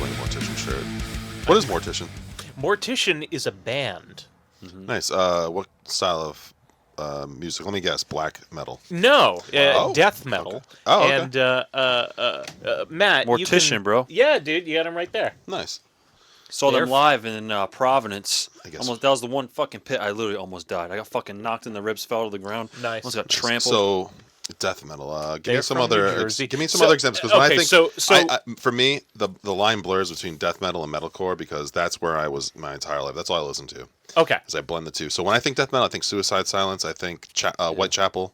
explain Mortician shared. What is Mortician? Mortician is a band. Nice. What style of music? Let me guess. Black metal. No, death metal. Okay. Oh, okay. And Matt, you Mortician, can, bro. Yeah, dude, you got him right there. Nice. Saw them They're- live in Providence. I guess. Almost, that was the one fucking pit I literally almost died. I got fucking knocked in the ribs, fell to the ground. Nice. Almost got trampled. So, death metal. Give They're me some from other. New Jersey. Give me some So- other examples because when okay, I think so- for me the line blurs between death metal and metalcore because that's where I was my entire life. That's all I listened to. Okay. As I blend the two. So when I think death metal, I think Suicide Silence. I think Whitechapel.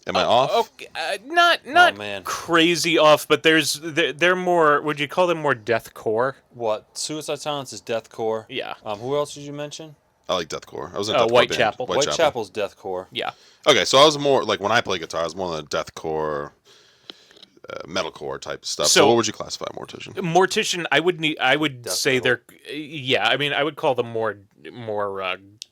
Am I off? Okay, not man. crazy off, but they're more. Would you call them more deathcore? What? Suicide Silence is deathcore. Yeah. Who else did you mention? I like deathcore. I was in a deathcore Whitechapel. band. Whitechapel's deathcore. Yeah. Okay, so I was more like when I play guitar, I was more on the deathcore, metalcore type stuff. So what would you classify Mortician? Mortician, I would Death say metal. I mean, I would call them more.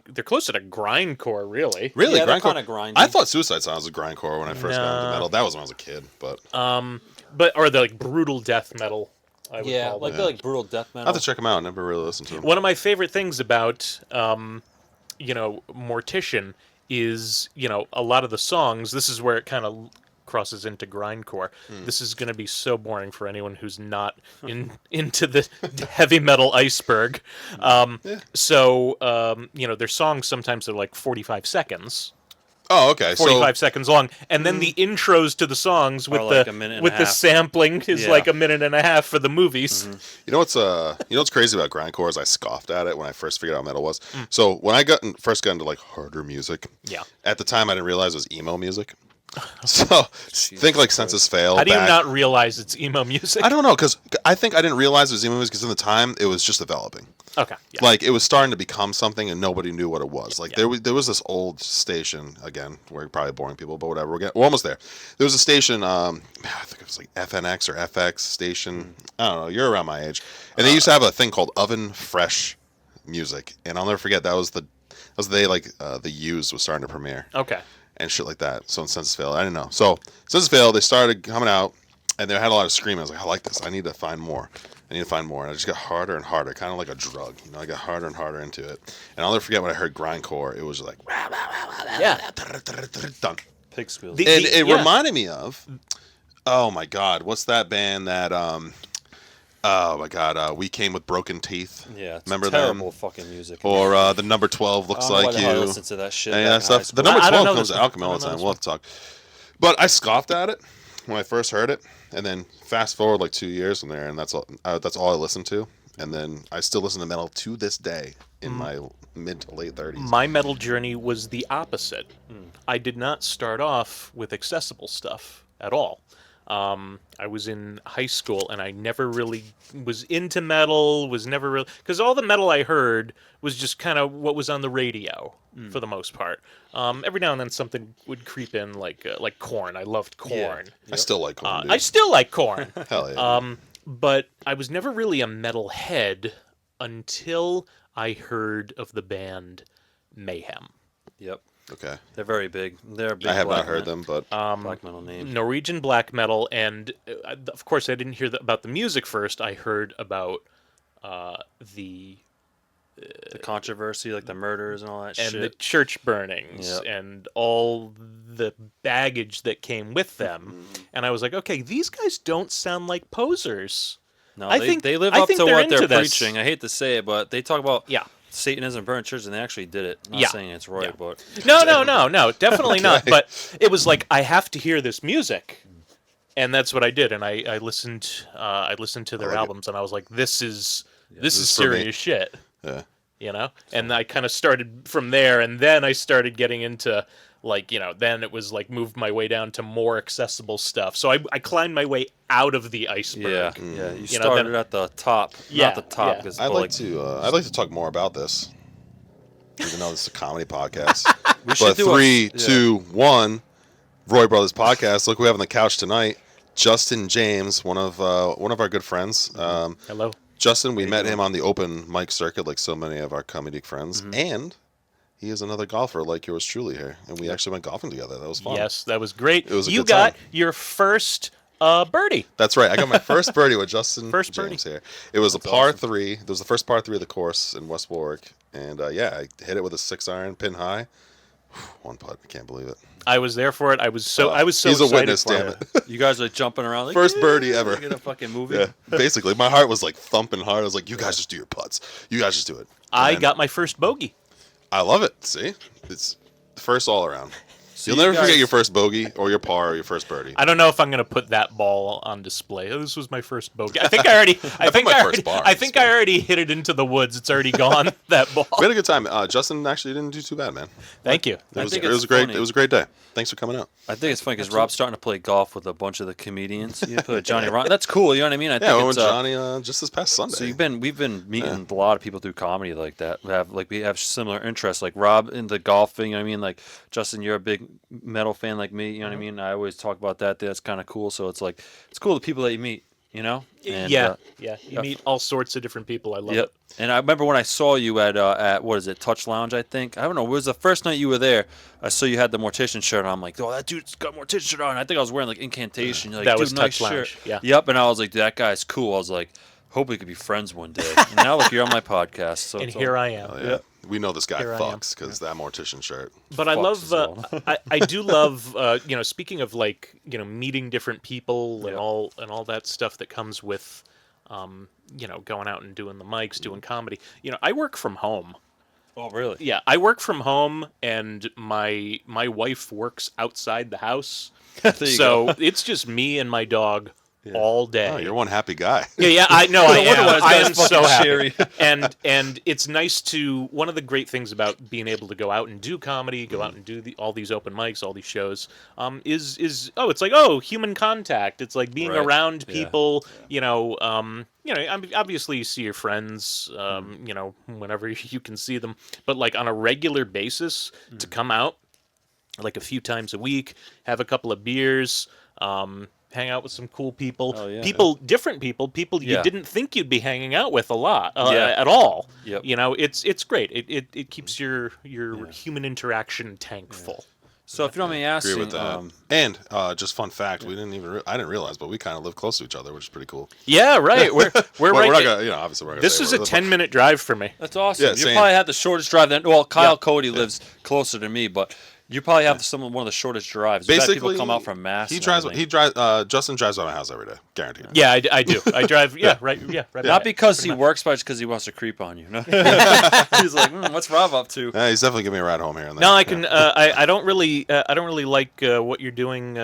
They're closer to grindcore, really. Really, Yeah, they're grindcore. kinda grindy. I thought Suicide Silence was grindcore when I first got into metal. That was when I was a kid, but Or the like brutal death metal. I would Yeah, call like them. they're like brutal death I metal. have to check them out. I never really listened to them. One of my favorite things about Mortician is a lot of the songs. This is where it kind of crosses into grindcore. This is going to be so boring for anyone who's not into the heavy metal iceberg. So their songs sometimes are like 45 seconds. Oh, okay. 45 seconds long, and then the intros to the songs with like a minute and a the half. sampling is Yeah. like a minute and a half for the movies. You know what's crazy about grindcore is I scoffed at it when I first figured out what metal was. So when I first got into like harder music, Yeah. at the time I didn't realize it was emo music. So think like Census Fail. How do you not realize it's emo music? I don't know because I think I didn't realize it was emo music because in the time it was just developing. Okay. Yeah. Like it was starting to become something and nobody knew what it was. Like there was this old station again. We're probably boring people, but whatever. We're almost there. There was a station. I think it was like FNX or FX station. I don't know. You're around my age. And they used to have a thing called Oven Fresh Music, and I'll never forget that was the day like the Used was starting to premiere Okay. and shit like that. So in Census Fail, I didn't know. So Census Fail, they started coming out, and they had a lot of screaming. I was like, I like this. I need to find more. And I just got harder and harder, kind of like a drug. I got harder and harder into it. And I'll never forget when I heard grindcore. It was like, Yeah. done. Pig squeals. The- And it yeah. reminded me of, oh my God, what's that band that, oh my God, We Came With Broken Teeth? Yeah, it's Remember terrible them? fucking music. Or the number 12 Looks I don't know Like why the hell I You. listen to that shit And back that in stuff. high The school. number I don't 12 know comes this to one. Alchemy I all don't the know time. this We'll have to talk. But I scoffed at it when I first heard it, and then fast forward like 2 years from there, and that's all I listened to. And then I still listen to metal to this day in my mid to late 30s. My metal journey was the opposite. I did not start off with accessible stuff at all. I was in high school and I never really was into metal, was never really... Because all the metal I heard was just kind of what was on the radio, for the most part. Every now and then something would creep in, like Korn. I loved Korn. I still like Korn, dude. I still like Korn. Hell yeah. But I was never really a metal head until I heard of the band Mayhem. Yep. Okay. They're very big. They're a big. I have not black heard men- them, but Black metal name. Norwegian black metal, and of course I didn't hear about the music first. I heard about the controversy, like the murders and all that and shit. the church burnings Yep. and all the baggage that came with them. And I was like, okay, these guys don't sound like posers. No, I they, think- they live I up think to they're what they're into this. preaching. I hate to say it, but they talk about Yeah. Satanism, burning churches, and they actually did it. Not Yeah. saying it's right, Yeah. but No, definitely not. But it was like, I have to hear this music. And that's what I did. And I listened to their like it. albums, and I was like, this is This is for me. serious shit. yeah. And I kind of started from there, and then I started getting into then it was like moved my way down to more accessible stuff. So I climbed my way out of the iceberg. yeah, Mm. yeah. You know, started then- at the top, Yeah, not the top. yeah. 'Cause, I'd but, like to talk more about this, even though this is a comedy podcast. We should But do a- 3, yeah. 2, 1, Roy Brothers podcast. Look, who we have on the couch tonight. Justin James, one of our good friends. Hello. Justin, we met him on the open mic circuit, like so many of our comedic friends, Mm-hmm. and he is another golfer like yours truly here, and we actually went golfing together. That was fun. Yes, that was great. It was a you good got time. your first Birdie. That's right. I got my first birdie with Justin First James here. It was That's a par awesome. 3. It was the first par 3 of the course in West Warwick. And yeah, I hit it with a 6-iron pin high. One putt. I can't believe it. I was there for it. I was so He's a excited witness, for damn it. it. You guys are jumping around. Like, First birdie ever. You're gonna fucking move it. Yeah, basically. My heart was like thumping hard. I was like, you guys just do your putts. You guys just do it. I And got my first bogey. I love it. See? It's first all around. So You'll you never forget guys- your first bogey or your par or your first birdie. I don't know if I'm going to put that ball on display. Oh, this was my first bogey. I think I already. I think my I first already. bar on I think I display. already hit it into the woods. It's already gone. That ball. We had a good time. Justin actually didn't do too bad, man. Thank you. It was, think it it's was a great. funny. It was a great day. Thanks for coming out. I think it's funny because Rob's starting to play golf with a bunch of the comedians. You put Johnny Ron. That's cool. You know what I mean? I Yeah, I think went it's with Johnny just this past Sunday. So we've been meeting a lot of people through comedy like that. We have similar interests. Like Rob in the golfing. You know what I mean? Like Justin, you're a big metal fan like me. You know what I mean? I always talk about that. That's kind of cool. So it's like it's cool the people that you meet. You know? And, Yeah. You meet all sorts of different people. I love Yep. it. And I remember when I saw you at what is it, Touch Lounge, I think. I don't know. It was the first night you were there. I saw you had the Mortician shirt on. I'm like, oh, that dude's got Mortician shirt on. I think I was wearing like Incantation. You're like, That dude, was nice Touch shirt. Lounge, yeah. Yep. And I was like, dude, that guy's cool. I was like, hope we could be friends one day. And now look, you're on my podcast. So And it's here all- I am. Oh, yeah. We know this guy Here I am. fucks because that mortician shirt. But I Fucks love, as well. I do love, speaking of like, meeting different people and Yeah. all that stuff that comes with, going out and doing the mics, doing comedy. I work from home. Oh, really? Yeah, I work from home, and my wife works outside the house, There you so go. it's just me and my dog all day. Oh, you're one happy guy. Yeah, I know. I No wonder why am. this I guy's am so fucking happy. cheery. And it's nice to. One of the great things about being able to go out and do comedy, go out and do all these open mics, all these shows, is it's like human contact. It's like being Right. around Yeah. people. Obviously you see your friends, whenever you can see them, but like on a regular basis to come out, like a few times a week, have a couple of beers. Hang out with some cool people, Oh, yeah. different people you Yeah. didn't think you'd be hanging out with a lot, Yeah. at all. Yep. It's great. It keeps your human interaction tank full. So if you don't mind me Agree asking, with that. And just fun fact, we didn't even. I didn't realize, but we kind of live close to each other, which is pretty cool. Yeah, right. We're We're right. not gonna, obviously, we're not gonna This say is we're a the- 10-minute drive for me. that's awesome. Yeah, you same. probably have the shortest drive. Well, Kyle Yeah. Cody lives closer to me, but you probably have one of the shortest drives. We've had people Basically, come out from Mass. He and drives. everything. He drives. Justin drives by my house every day, guaranteed. Yeah, I do. I drive. Yeah, right. Yeah, right. Not by- because pretty he much. works, but just because he wants to creep on you. No? He's like, what's Rob up to? He's definitely giving me a ride home here and there. No, I can. I don't really. I don't really like what you're doing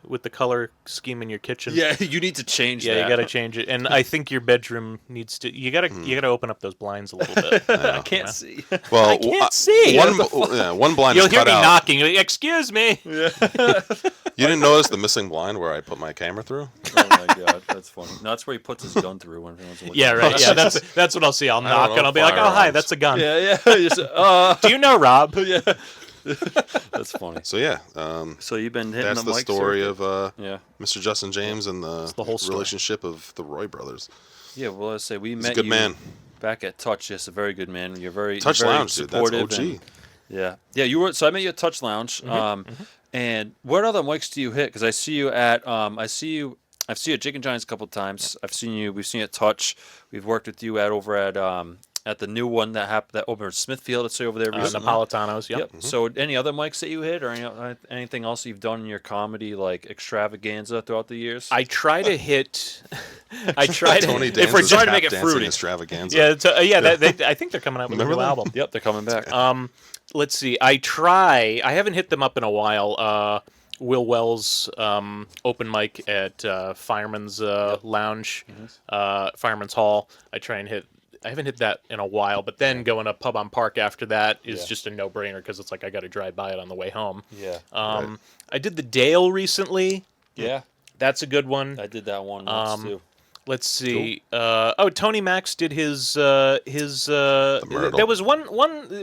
with the color scheme in your kitchen. Yeah, you need to change Yeah, that. you got to change it, and I think your bedroom needs to. You gotta open up those blinds a little bit. I can't see. Well, I can't see. One blind You'll is hear cut me out. knocking. You're like, excuse me. You didn't notice the missing blind where I put my camera through? Oh my god, that's funny. No, that's where he puts his gun through when everyone's looking. Yeah, right. Yeah, that's what I'll see. I'll knock know, and I'll be like, oh hi, firearms. that's a gun. Yeah. You just, Do you know Rob? yeah. That's funny. So yeah, So you've been hitting that's the the mic story circuit? of Yeah. Mr. Justin James and the whole story. relationship of the Roy brothers. Yeah, well, let's say we He's met a good you man. back at Touch. Yes, a very good man. You're very Touch you're very Lounge, dude. That's supportive OG. and- yeah. You were. So I met you at Touch Lounge. And what other mics do you hit? Because I see you at I've seen you at Chicken Giants a couple of times. We've seen you at Touch. We've worked with you over at the new one that happened that opened in Smithfield. Let's say over there recently. Napolitanos. Yep. Yep. So any other mics that you hit, or anything else you've done in your comedy like extravaganza throughout the years? I try to hit. I try to. Tony if we're Danza's trying to tap make it dancing fruity. extravaganza. Yeah, I think they're coming out with a Remember new them? album. Yep, they're coming back. Let's see. I haven't hit them up in a while. Will Wells open mic at Fireman's Lounge, Fireman's Hall. I haven't hit that in a while, but then going to Pub on Park after that is Yeah. just a no-brainer because it's like I got to drive by it on the way home. Yeah. I did the Dale recently. Yeah. That's a good one. I did that one once too. Let's see. Tony Max did his. Myrtle. There was one.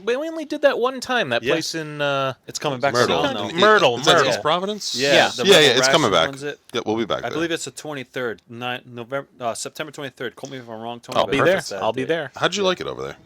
We only did that one time. That Yeah. place in. It's coming back Myrtle. soon. though. Myrtle. Is that Myrtle. East Providence? Yeah. the Yeah, Rebel it's coming Rations back. runs it. Yeah, we'll be back I there. believe it's the 23rd, September 23rd. Quote me if I'm wrong, Tony. I'll but be I there. think it's I'll be that day. there. How'd you like it over there?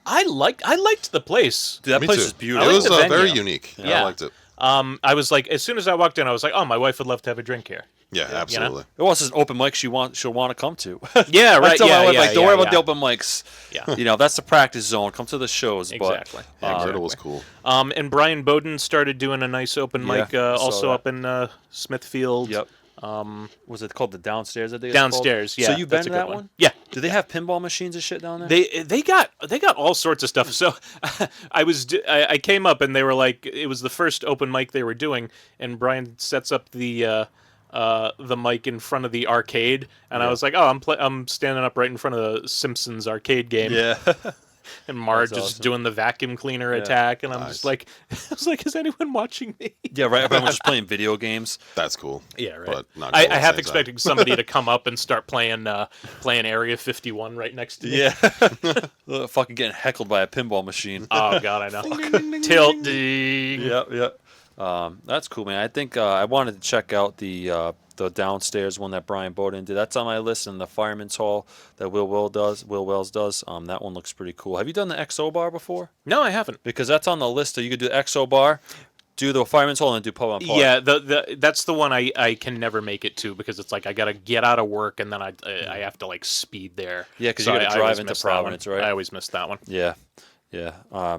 I liked the place. Dude, that Me place too. is beautiful. It was the very venue. unique. Yeah. I liked it. I was like, as soon as I walked in, I was like, oh, my wife would love to have a drink here. Yeah, absolutely. It was just open mics she'll want to come to. Yeah, right. I tell my Yeah, wife, yeah, like, don't yeah, worry about yeah. the open mics. Yeah. That's the practice zone. Come to the shows. Exactly. But, Yeah, I heard it was cool. And Brian Bowden started doing a nice open Yeah, mic I saw also that. up in Smithfield. Yep. Was it called the downstairs? I think it's Downstairs, called? So yeah, you've been that's a to good that one. one? Yeah. Do they have pinball machines and shit down there? They got all sorts of stuff. So I came up and they were like, it was the first open mic they were doing, and Brian sets up the mic in front of the arcade, and I was like, oh, I'm standing up right in front of the Simpsons arcade game. Yeah. And Marge That's is awesome. doing the vacuum cleaner Yeah. attack, and I'm Nice. just like, I was like, is anyone watching me? Yeah, right. Everyone was just playing video games. That's cool. Yeah, right. But not I cool at the half same expecting somebody to come up and start playing Area 51 right next to me. Yeah. Fucking getting heckled by a pinball machine. Oh God, I know. Tilt ding. Yeah. That's cool, man. I think I wanted to check out the downstairs one that Brian Bowden did. That's on my list, and the Fireman's Hall that Will Wells does. That one looks pretty cool. Have you done the XO bar before? No, I haven't. Because that's on the list. So you could do the XO bar, do the Fireman's Hall, and do Pub on Park. Yeah, that's the one I can never make it to because it's like I gotta get out of work and then I have to like speed there. Yeah, 'cause So you gotta I drive always into miss that one. Providence, right? I always miss that one. Yeah.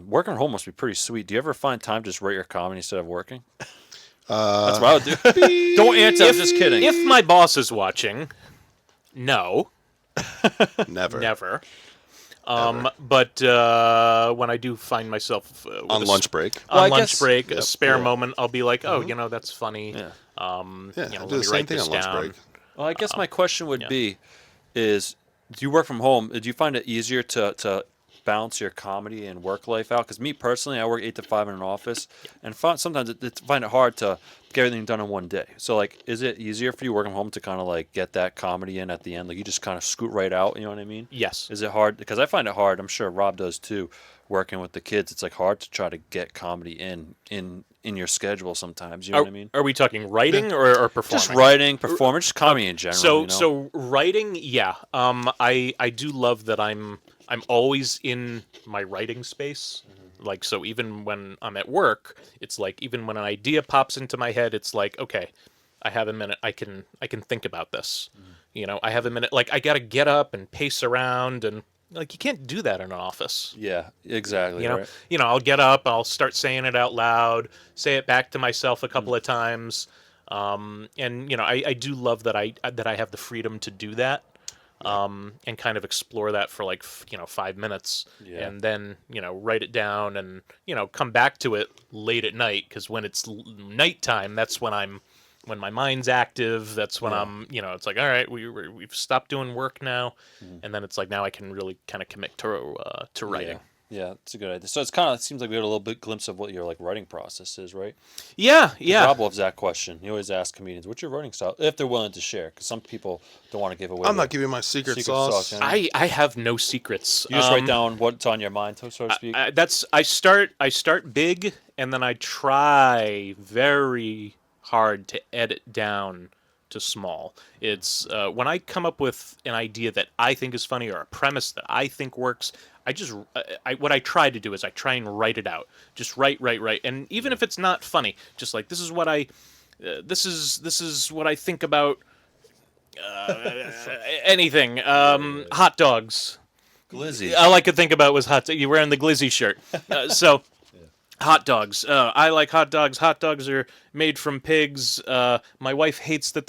Working at home must be pretty sweet. Do you ever find time to just write your comedy instead of working? That's what I would do. Don't answer. I'm just kidding. If my boss is watching, no, Never. never. But when I do find myself with On lunch break. Well, I on lunch guess- break, a Yep. spare moment, I'll be like, oh, that's funny. Yeah. Yeah, You I know, do let the me same write thing this on lunch down. break. Well, I guess my question would yeah. be, is do you work from home? Do you find it easier to balance your comedy and work life out? Because me personally, I work 8 to 5 in an office, and sometimes find it hard to get everything done in one day. So, like, is it easier for you working from home to kind of like get that comedy in at the end? Like, you just kind of scoot right out. You know what I mean? Yes. Is it hard? Because I find it hard. I'm sure Rob does too. Working with the kids, it's like hard to try to get comedy in your schedule sometimes. You know what I mean? Are we talking writing or performing? Just writing, performance, just comedy in general. So you know? so writing, yeah. I do love that I'm always in my writing space. Like, so even when I'm at work, it's like even when an idea pops into my head, it's like, okay, I have a minute. I can think about this. You know, I have a minute. Like, I got to get up and pace around, and like you can't do that in an office. Yeah, exactly. You know, right. I'll get up, I'll start saying it out loud, say it back to myself a couple of times, and I do love that I have the freedom to do that, and kind of explore that for like 5 minutes, Yeah. and then write it down and come back to it late at night because when it's nighttime, that's when my mind's active. That's when I'm it's like, all right, we've stopped doing work now, and then it's like now I can really kind of commit to writing. Yeah, it's a good idea. So it's kind of seems like we had a little bit glimpse of what your like writing process is, right? Yeah. Rob loves that question. He always asks comedians, "What's your writing style?" If they're willing to share, because some people don't want to give away. I'm not giving you my secret sauce. you know? I have no secrets. You just write down what's on your mind, so to speak. I start big, and then I try very hard to edit down to small. It's when I come up with an idea that I think is funny or a premise that I think works, what I try to do is I try and write it out. Just write, and even if it's not funny, just like this is what I think about anything. Hot dogs. Glizzy. All I could think about was you wearing the Glizzy shirt. Hot dogs. I like hot dogs. Hot dogs are made from pigs. My wife hates that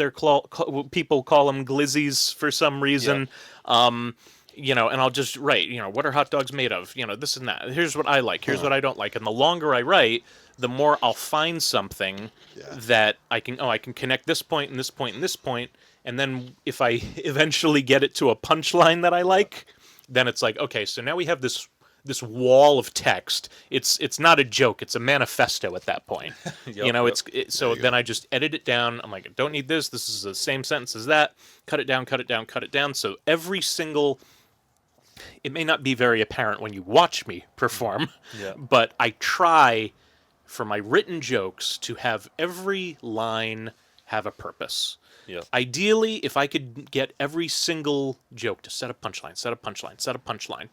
people call them glizzies for some reason. And I'll just write, what are hot dogs made of? This and that. Here's what I like. Here's what I don't like. And the longer I write, the more I'll find something that I can connect this point and this point and this point. And then if I eventually get it to a punchline that I like, then it's like, okay, so now we have this wall of text. It's not a joke. It's a manifesto at that point. So then I just edit it down. I'm like, I don't need this. This is the same sentence as that. Cut it down, cut it down, cut it down. So every single, it may not be very apparent when you watch me perform, but I try for my written jokes to have every line have a purpose. Yep. Ideally, if I could get every single joke to set a punchline,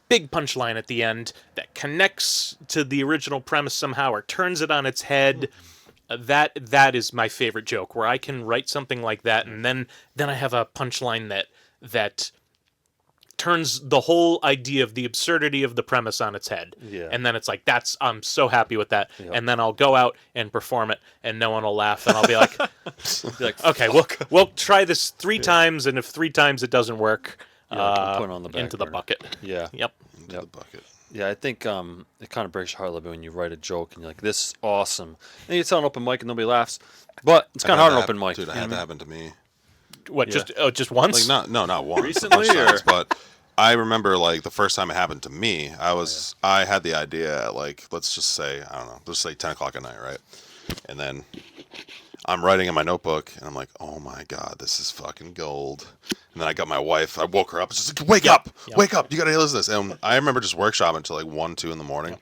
big punchline at the end that connects to the original premise somehow or turns it on its head, that is my favorite joke, where I can write something like that, and then I have a punchline that turns the whole idea of the absurdity of the premise on its head. Yeah. And then it's like, I'm so happy with that. Yep. And then I'll go out and perform it, and no one will laugh, and I'll be like, Be like, okay, we'll try this 3 times, and if 3 times it doesn't work, Yeah, like, put it on the back into the burner. bucket. Yeah. Yep. Into the bucket. Yeah, I think it kind of breaks your heart a little bit when you write a joke and you're like, "This is awesome," and you tell an open mic and nobody laughs. But it's kind of hard on open mic. Dude, it had to happen to me. What? Yeah. Just once? Like not once. Recently, a bunch of times, or- but I remember like the first time it happened to me, I had the idea at like, let's just say, I don't know, let's say 10 o'clock at night, right? And then I'm writing in my notebook, and I'm like, oh my God, this is fucking gold. And then I got my wife, I woke her up, it's just like, wake up, you gotta listen to this. And I remember just workshopping until like 1, 2 in the morning.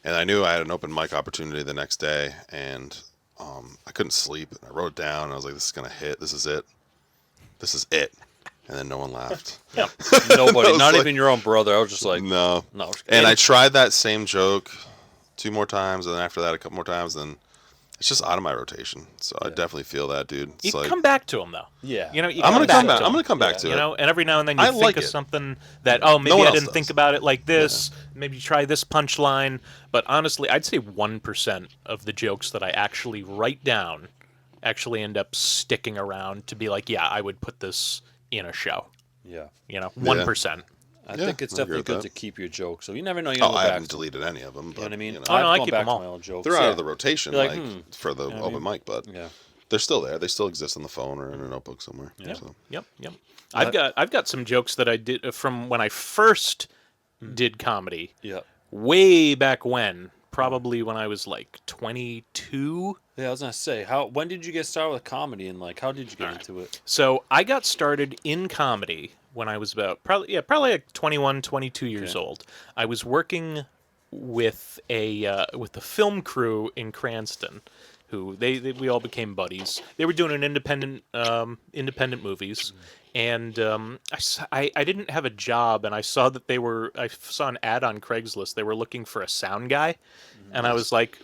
And I knew I had an open mic opportunity the next day, and I couldn't sleep. And I wrote it down, and I was like, this is gonna hit, this is it. And then no one laughed. Yeah. Nobody, was not like- even your own brother. I was just like, No. no. And I tried that same joke 2 more times, and then after that a couple more times, then it's just out of my rotation. So I definitely feel that, dude. You It's like, come back to them, though. Yeah. You know, you I'm gonna come back. to I'm 'em. gonna come back to You it. know, and every now and then you I think like of it. something that, oh, maybe one I else didn't does. think about it like this. Maybe try this punchline. But honestly, I'd say 1% of the jokes that I actually write down actually end up sticking around to be like, yeah, I would put this in a show. Yeah. You know, 1%. I Yeah, think it's I agree definitely with good that. to keep your jokes. So you never know. You Oh, go I back haven't to them. deleted any of them. But, You know what I mean? you know, Oh, no, I I've gone keep back them to all. my old jokes. they're out yeah. of the rotation, You're like, like, for the what I open mean? mic, but Yeah. they're still there. They still exist on the phone or in a notebook somewhere. Yep. So. Yep. I've got some jokes that I did from when I first did comedy, Yeah. way back when, probably when I was like 22. Yeah, I was gonna say, when did you get started with comedy, and like, how did you get into it? So I got started in comedy when I was about probably like 21, 22 years Okay. old. I was working with the film crew in Cranston, who we all became buddies. They were doing an independent movies, and I didn't have a job, and I saw I saw an ad on Craigslist. They were looking for a sound guy, and I was like,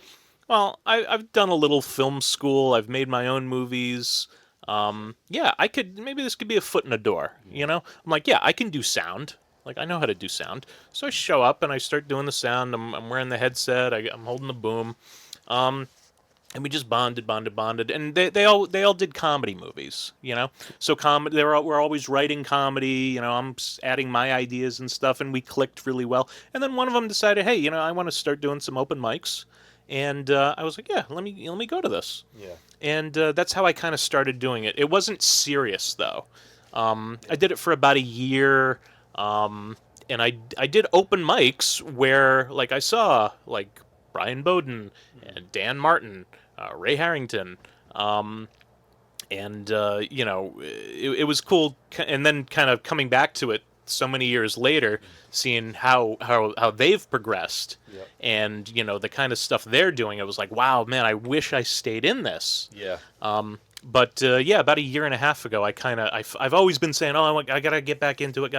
well, I've done a little film school. I've made my own movies. Yeah, maybe this could be a foot in the door, you know? I'm like, yeah, I can do sound. Like, I know how to do sound. So I show up and I start doing the sound. I'm wearing the headset. I'm holding the boom. And we just bonded. And they all did comedy movies, you know? So we're always writing comedy, you know, I'm adding my ideas and stuff, and we clicked really well. And then one of them decided, hey, you know, I want to start doing some open mics. And I was like, yeah, let me go to this. Yeah. And that's how I kind of started doing it. It wasn't serious, though. I did it for about a year, and I did open mics where, like, I saw, like, Brian Bowden and Dan Martin, Ray Harrington, and, you know, it was cool. And then kind of coming back to it so many years later, seeing how they've progressed. Yep. And, you know, the kind of stuff they're doing, I was like, wow, man, I wish I stayed in this. Yeah. But yeah, about a year and a half ago, I've always been saying, oh, I gotta get back into it,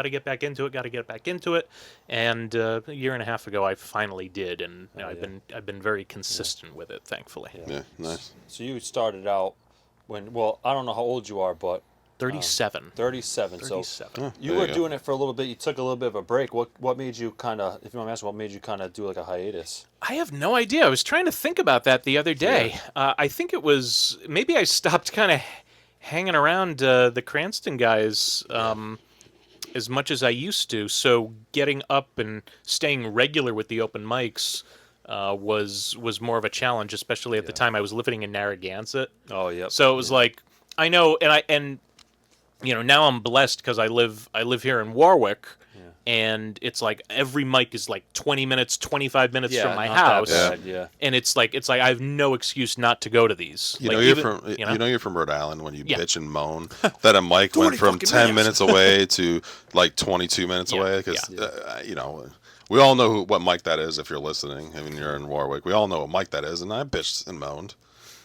and a year and a half ago, I finally did, and you know, I've been very consistent with it, thankfully. Yeah, nice. So you started out well, I don't know how old you are, but 37. 37. 37. So you There were you go. doing it for a little bit. You took a little bit of a break. What made you kind of, if you want me to ask, what made you kind of do like a hiatus? I have no idea. I was trying to think about that the other day. I think it was maybe I stopped kind of hanging around the Cranston guys as much as I used to. So getting up and staying regular with the open mics was more of a challenge, especially at the time I was living in Narragansett. Oh, yeah. So it was like, I know, and you know, now I'm blessed because I live here in Warwick. And it's like every mic is like 20 minutes, 25 minutes from my not that house. bad, yeah. And it's like I have no excuse not to go to these. You like, know, you're even- from you know? you're from Rhode Island when you Yeah. bitch and moan that a mic 40 went from fucking 10 minutes. minutes away to like 22 minutes Yeah, away because you know, we all know what mic that is if you're listening. I mean, you're in Warwick. We all know what mic that is, and I bitched and moaned.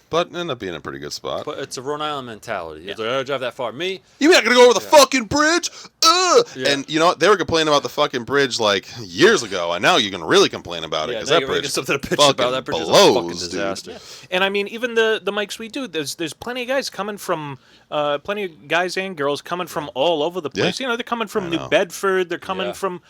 but ended up being a pretty good spot. But it's a Rhode Island mentality. It's like, I gotta drive that far. Me, You mean I gotta go over the fucking bridge? Ugh! Yeah. And you know what? They were complaining about the fucking bridge like years ago, and now you can really complain about it yeah, because now that you're gonna bridge get something to pitch fucking about. That bridge is a blows, fucking dude. disaster. And I mean, even the mics we do, there's plenty of guys coming from, plenty of guys and girls coming from all over the place. Yeah. You know, they're coming from I New know. Bedford, they're coming Yeah. from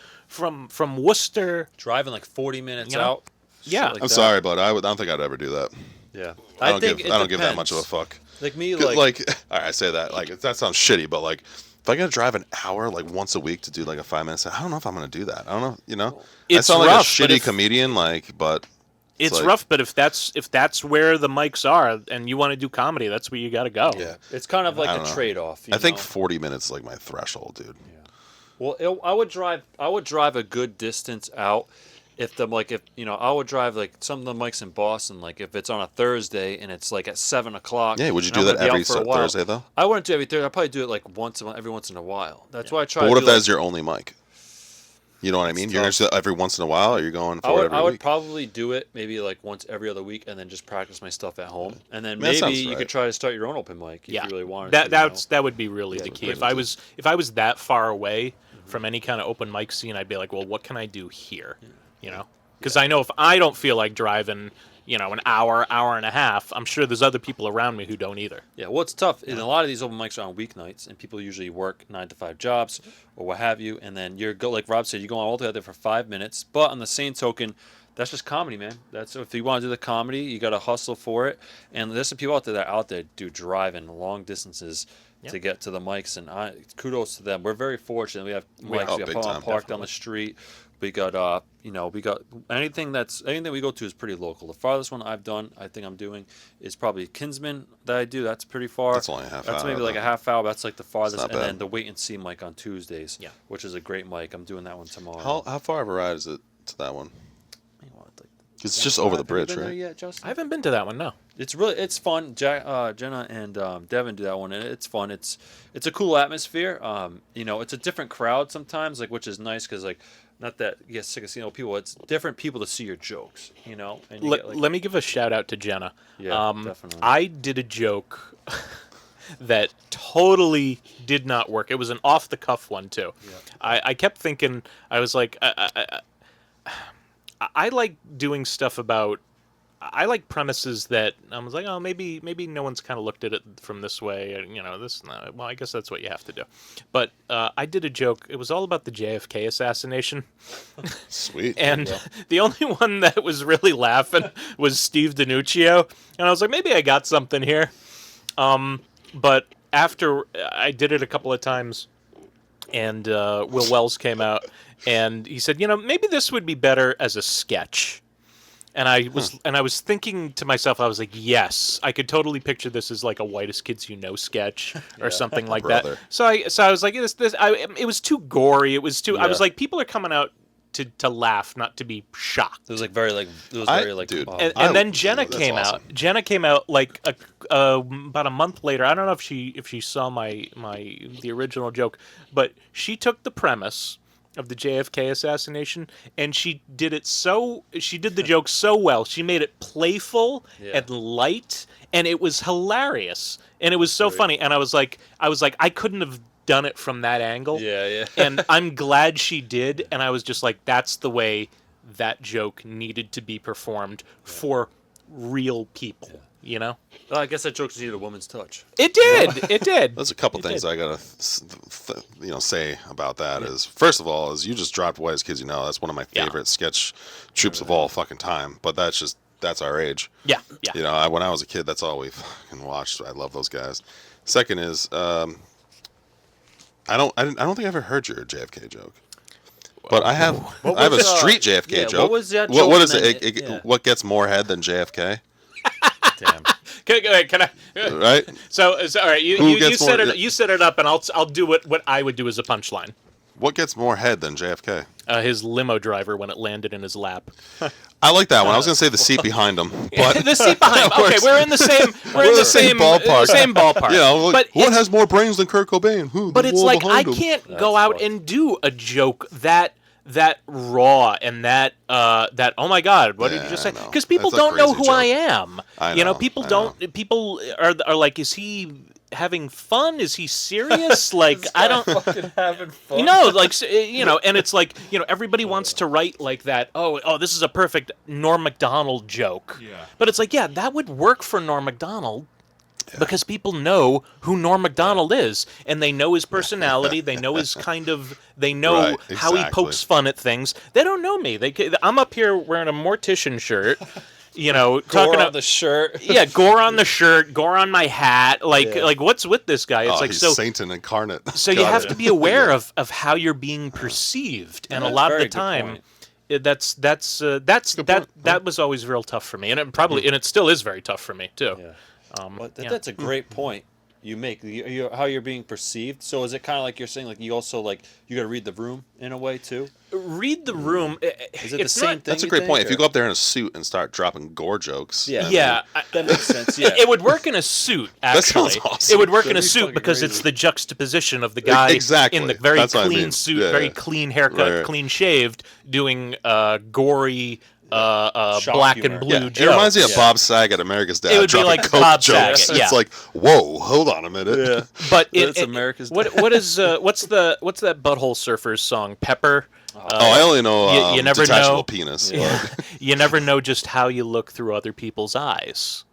Worcester. Driving like 40 minutes You know? out. Yeah. shit like I'm that. sorry, but I don't think I'd ever do that. Yeah. I don't think give it I don't give that much of a depends. fuck. Like me, 'Cause, like, all right, I say that like that sounds shitty, but like if I gotta drive an hour like once a week to do like a 5 minute set, I don't know if I'm gonna do that. I don't know, you know. I It's sound like rough, a but shitty if- comedian, like, but It's like- rough, but if that's where the mics are, and you want to do comedy, that's where you got to go. yeah. it's kind of like I a don't know. trade-off. I think know? 40 minutes is like my threshold, dude. Well, I would drive a good distance out. If I would drive like some of the mics in Boston, like if it's on a Thursday and it's like at 7 o'clock. Yeah, would you and do I'm that gonna be out every for a while. Thursday though? I wouldn't do it every Thursday. I'd probably do it like every once in a while. That's why I try. But to what do if that's like, your only mic? You know what I mean? It's You're gonna tough. do that every once in a while, or you're going for I it would, every I would week? probably do it maybe like once every other week, and then just practice my stuff at home, and then That maybe sounds you right. could try to start your own open mic if Yeah, you really wanted that to. that would be really the key. If I was that far away from any kind of open mic scene, I'd be like, well, what can I do here? You know, because I know if I don't feel like driving, you know, an hour and a half, I'm sure there's other people around me who don't either. Yeah, well, it's tough. And a lot of these open mics are on weeknights, and people usually work 9 to 5 jobs or what have you. And then like Rob said, you go on all together for 5 minutes. But on the same token, that's just comedy, man. That's if you want to do the comedy, you got to hustle for it. And there's some people out there that do driving long distances to get to the mics, and kudos to them. We're very fortunate. We have mics. Oh, we big have time, park down the street. We got we got anything we go to is pretty local. The farthest one I've done, I think I'm doing, is probably Kinsman that I do. That's pretty far. That's only a half That's hour, maybe like though. a half hour. That's like the farthest. not And bad. then the Wait and See mic on Tuesdays, Yeah. which is a great mic. I'm doing that one tomorrow. How far of a ride is it to that one? Man, what, like, It's just over the have you bridge, been there right? yet, Justin? I haven't been to that one, no. It's fun. Jenna and Devin do that one, and it's fun. It's a cool atmosphere. It's a different crowd sometimes, like, which is nice because like, not that you get sick of seeing old people. It's different people to see your jokes, and you get, like, Let me give a shout out to Jenna. Yeah, definitely. I did a joke that totally did not work. It was an off the cuff one too. Yeah. I kept thinking, I was like, I like doing stuff about. I like premises that I was like, oh, maybe no one's kind of looked at it from this way, and well, I guess that's what you have to do. But I did a joke. It was all about the JFK assassination, Sweet. and the only one that was really laughing was Steve DiNuccio, and I was like, maybe I got something here. But after I did it a couple of times, and Will Wells came out, and he said, maybe this would be better as a sketch. And I was thinking to myself, I was like, yes, I could totally picture this as like a Whitest Kids You Know sketch or something like Brother. that. So I was like, it was too gory. It was too. I was Yeah. like, people are coming out to laugh, not to be shocked. It was very dude, And I- then Jenna that's came awesome. out. Jenna came out like about a month later. I don't know if she saw the original joke, but she took the premise of the JFK assassination and she did the joke so well. She made it playful Yeah. and light, and it was hilarious, and it was so funny. And I was like, I couldn't have done it from that angle. Yeah. And I'm glad she did, and I was just like, that's the way that joke needed to be performed for real people, Well, I guess that joke just needed a woman's touch. It did. There's a couple things I gotta, say about that. Is first of all, is you just dropped Whitest Kids You Know. That's one of my Yeah. favorite sketch troops of all fucking time. But that's our age. Yeah. When I was a kid, that's all we fucking watched. I love those guys. Second is, I don't think I ever heard your JFK joke. But I have a was, street JFK yeah, joke. what was that What joke is and it? then It- What gets more head than JFK? Damn. Can I? Right? So all right. Who You gets set more- it. You set it up, and I'll do what I would do as a punchline. What gets more head than JFK? His limo driver when it landed in his lap. I like that one. I was gonna say the seat behind him, but The seat behind. We're- Okay, we're in the same. We're in the same ballpark. Same ballpark. But what it's- has more brains than Kurt Cobain? Who? But The it's wall like I behind him. can't go out fucked. and do a joke that that raw and that oh my god, what did you just say? I know. Because people That's a don't know crazy who I joke. am. I You know, know, people I don't. know. People are like, is he having fun? Is he serious? Like, I don't. fucking having fun. You know, like you know, and it's like, you know, everybody wants to write like that. Oh, this is a perfect Norm Macdonald joke. Yeah. But it's like, yeah, that would work for Norm Macdonald. Because people know who Norm Macdonald is, and they know his personality. They know his they know Right, how he exactly. pokes fun at things. They don't know me. I'm up here wearing a mortician shirt, you know, talking Gore on about the shirt. yeah, gore on the shirt, gore on my hat. Like, Yeah. like what's with this guy? It's like he's so. Satan incarnate. So you Got have it. to be aware Yeah. of how you're being perceived, and a That's lot of very the good time, point. that was always real tough for me, and it probably and it still is very tough for me too. Yeah. Yeah. That's a great point you make. How you're being perceived. So is it kind of like you're saying, like you also like you got to read the room in a way too? Read the room. Is it the it's same not, thing? That's a you great think, point. If you or- go up there in a suit and start dropping gore jokes, Yeah. Yeah, that makes sense. Yeah. it would work in a suit. Actually, sounds awesome. it would work in That'd a be suit fucking because crazy. it's the juxtaposition of the guy Exactly. in the very That's what I clean mean. suit, Yeah, very yeah. clean haircut, Right, right. clean shaved, doing gory Shock black humor. and blue Yeah, jokes. it reminds me of Yeah. Bob Saget, America's Dad. It would be dropping like coke Bob jokes. Saget, yeah. It's like, whoa, hold on a minute. Yeah. But That's America's what is what's that Butthole Surfers song? Pepper. I only know you never detachable know. penis. Yeah. but- You never know just how you look through other people's eyes.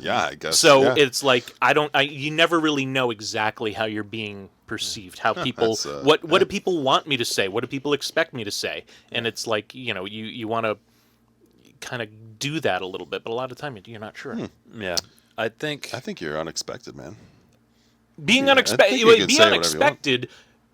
Yeah, I guess. So yeah. it's like you never really know exactly how you're being perceived. How people that's, what do people want me to say? What do people expect me to say? And it's like, you know, you want to kind of do that a little bit, but a lot of time you're not sure. Yeah. I think. I think you're unexpected, man. Being Yeah, I unexpected, think you can be say whatever you want. unexpected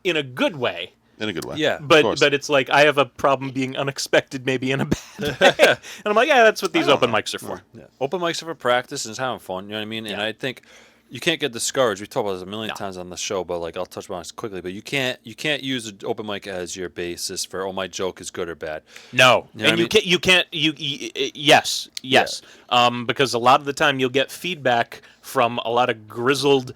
in a good way. In a good way. Yeah. Of But course. it's like I have a problem being unexpected, maybe in a bad way, and I'm like, yeah, that's what these open mics are for. Yeah. Open mics are for practice and it's having fun. You know what I mean? And I think you can't get discouraged. We've talked about this a million times on the show, but like I'll touch on this quickly. But you can't use an open mic as your basis for my joke is good or bad. No, You know and what I you can't yes, because a lot of the time you'll get feedback from a lot of grizzled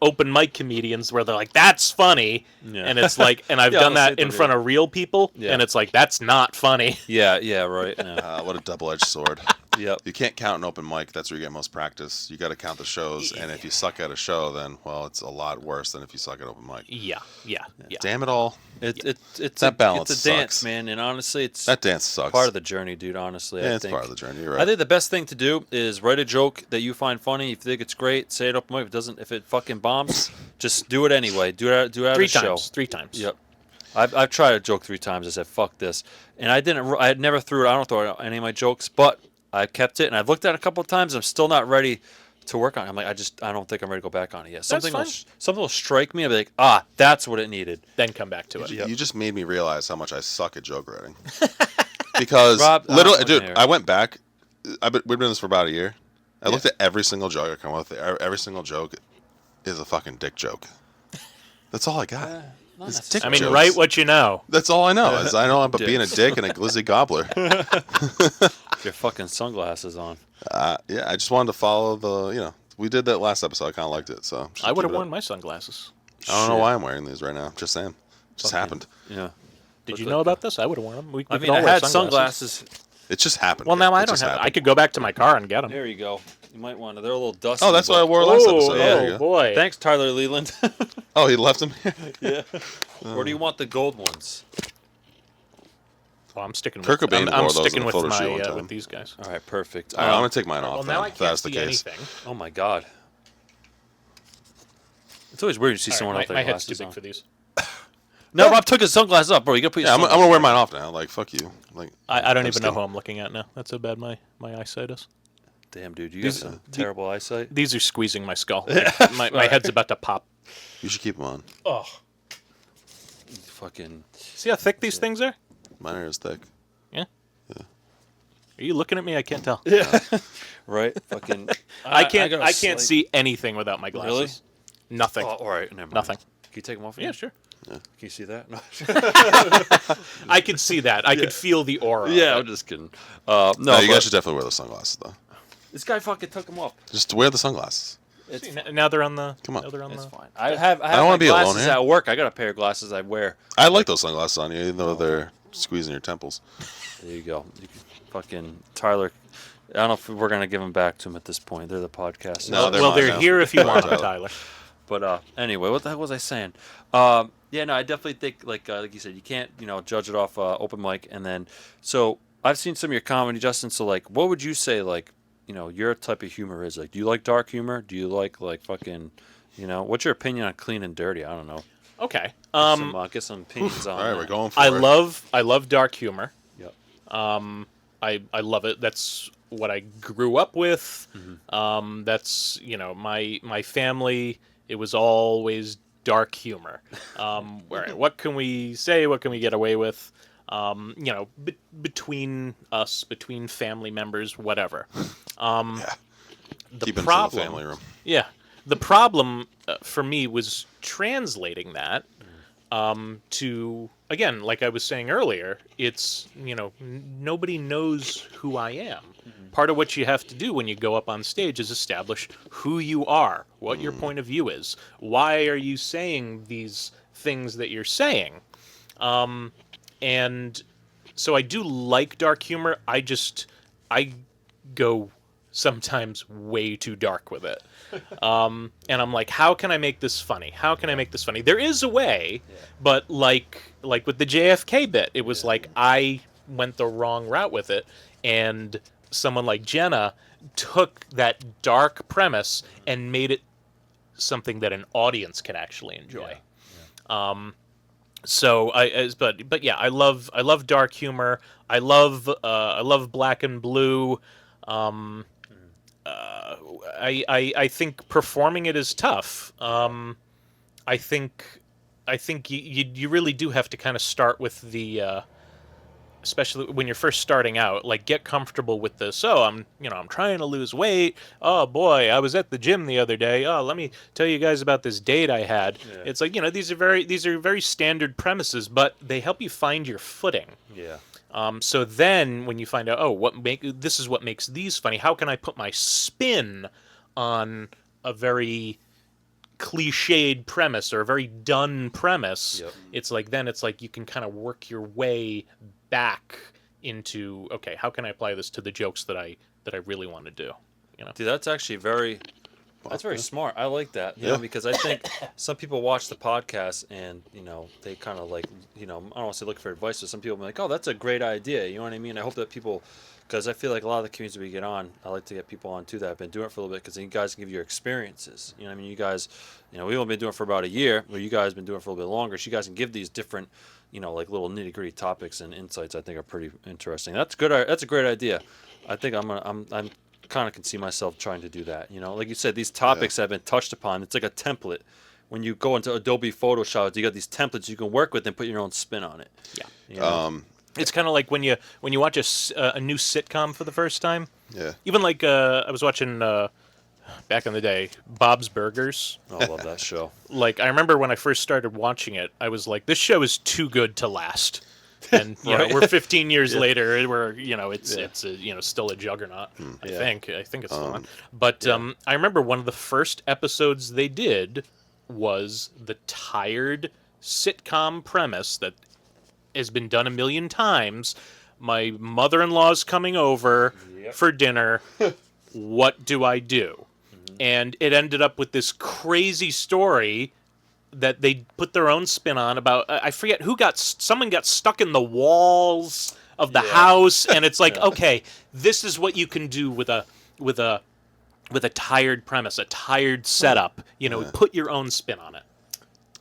open mic comedians where they're like, "That's funny," Yeah. and it's like, and I've Yeah, done honestly, that in it's front of real people, Yeah. and it's like, that's not funny. Yeah. Yeah. Right. Yeah. What a double-edged sword. Yep. You can't count an open mic. That's where you get most practice. You got to count the shows, and if you suck at a show, then well, it's a lot worse than if you suck at open mic. Yeah. Damn it all! It's That balance It's a dance, sucks. man, and honestly, it's That dance sucks. part of the journey, dude. Honestly, yeah, I it's think. part of the journey. You're right. I think the best thing to do is write a joke that you find funny. If you think it's great, say it open mic. If it doesn't, if it fucking bombs, just do it anyway. Do it at a show. Three times. Yep. I've tried a joke 3 times. I said fuck this, and I didn't. I never threw it. I don't throw out any of my jokes, but I kept it, and I've looked at it a couple of times. I'm still not ready to work on it. I'm like, I don't think I'm ready to go back on it yet. Something fine. something will strike me. I'll be like, that's what it needed. Then come back to it. You just made me realize how much I suck at joke writing. Because Rob, I literally, don't dude, wanna hear I it. went back. We've been doing this for about a year. I looked at every single joke I come up with. Every single joke is a fucking dick joke. That's all I got. It's dick I mean, jokes. write what you know. That's all I know. Is I know I'm Dick. being a dick and a glizzy gobbler. Your fucking sunglasses on. Yeah, I just wanted to follow the. We did that last episode. I kind of liked it, so just I would keep have it up. worn my sunglasses. I don't know Shit. why I'm wearing these right now. Just saying. Just happened. Yeah. Did Look you like know that. about this? I would have worn them. We I could mean, all I wear had sunglasses. It just happened. Well, now It I don't just have. I happened. could go back to my car and get them. There you go. You might want to. They're a little dusty. Oh, that's what I but- wore last Oh, episode. There you go. boy. Thanks, Tyler Leland. Oh, he left them here. Yeah. Or do you want the gold ones? Well, I'm sticking. Kurt with, Cobain I'm wore those sticking in a with photo shoot my one time. with these guys. All right, perfect. All right, I'm gonna take mine off. Well, then, now I if can't that's the see case. anything. Oh my god. It's always weird to see All someone right, with my their head's too glasses big on. for these. No, Rob took his sunglasses off, bro. You gotta put your Yeah, I'm sunglasses gonna wear on. mine off now. Like, fuck you. Like, I don't even know still- who I'm looking at now. That's how bad my eyesight is. Damn, dude, you got These- some terrible eyesight. These are squeezing my skull. Like, my head's about to pop. You should keep them on. Oh, Fucking. see how thick these things are? Mine are as thick. Yeah. Are you looking at me? I can't tell. Right? Fucking. I can't. got a I can't slight- see anything without my glasses. Really? Nothing. Oh, all right, never mind. Nothing. Can you take them off? Yeah, again? sure. Can you see that? No. I could see that. I could feel the aura. of yeah, it. I'm just kidding. No, you but guys should definitely wear the sunglasses though. this guy fucking took them off. Just wear the sunglasses. It's See, fine. now they're on the. Come on. Now they're on It's the. fine. I have don't my wanna be alone glasses here. at work. I got a pair of glasses I wear. I like those sunglasses on you, even though they're squeezing your temples. There you go. You can fucking Tyler. I don't know if we're gonna give them back to him at this point. They're the podcast. No, they're well, mine they're now. here if you want them, Tyler. Tyler. But anyway, what the hell was I saying? Yeah, no, I definitely think like you said, you can't judge it off open mic. And then so I've seen some of your comedy, Justin. So like, what would you say like your type of humor is? Like, do you like dark humor? Do you like fucking what's your opinion on clean and dirty? I don't know. Okay. Get some opinions on. All right, that. we're going for I it. love dark humor. Yep. I love it. That's what I grew up with. That's my family. It was always dark humor. What can we say? What can we get away with? Between us, between family members, whatever. The Keep it in the problem, family room. yeah, the problem for me was translating that to, again, like I was saying earlier, it's nobody knows who I am. Part of what you have to do when you go up on stage is establish who you are, what your point of view is, why are you saying these things that you're saying, and so I do like dark humor. I go sometimes way too dark with it. And I'm like, how can I make this funny? How can I make this funny? There is a way, but like with the JFK bit, it was like I went the wrong route with it, and someone like Jenna took that dark premise and made it something that an audience can actually enjoy. So but yeah, I love dark humor. I love black and blue. I think performing it is tough. I think you really do have to kind of start with the especially when you're first starting out, like get comfortable with this. So I'm trying to lose weight. Oh boy, I was at the gym the other day. Oh, let me tell you guys about this date I had. Yeah. It's like, these are very standard premises, but they help you find your footing. Yeah. So then when you find out, this is what makes these funny. How can I put my spin on a very cliched premise or a very done premise? Yep. It's like you can kind of work your way back into, okay, how can I apply this to the jokes that I really want to do? Dude, that's actually very smart. I like that, because I think some people watch the podcast and they kind of like I don't want to say look for advice, but some people be like, oh, that's a great idea. You know what I mean? I hope that people, because I feel like a lot of the communities we get on, I like to get people on too that have been doing it for a little bit, because then you guys can give your experiences. You know what I mean? You guys, we've only been doing it for about a year, but you guys have been doing it for a little bit longer, so you guys can give these different like little nitty gritty topics and insights. I think are pretty interesting. That's good. That's a great idea. I think I'm kind of can see myself trying to do that. Like you said, these topics have been touched upon. It's like a template. When you go into Adobe Photoshop, you got these templates you can work with and put your own spin on it. Yeah. It's kind of like when you watch a new sitcom for the first time. Yeah. Even like I was watching back in the day, Bob's Burgers. Oh, I love that show. Like, I remember when I first started watching it, I was like, this show is too good to last. And we're 15 years later, and we're it's still a juggernaut. I think it's fun. But I remember one of the first episodes they did was the tired sitcom premise that has been done a million times. My mother-in-law's coming over for dinner. What do I do? And it ended up with this crazy story that they put their own spin on about, I forget someone got stuck in the walls of the house, and it's like, okay, this is what you can do with a tired premise, a tired setup. Put your own spin on it.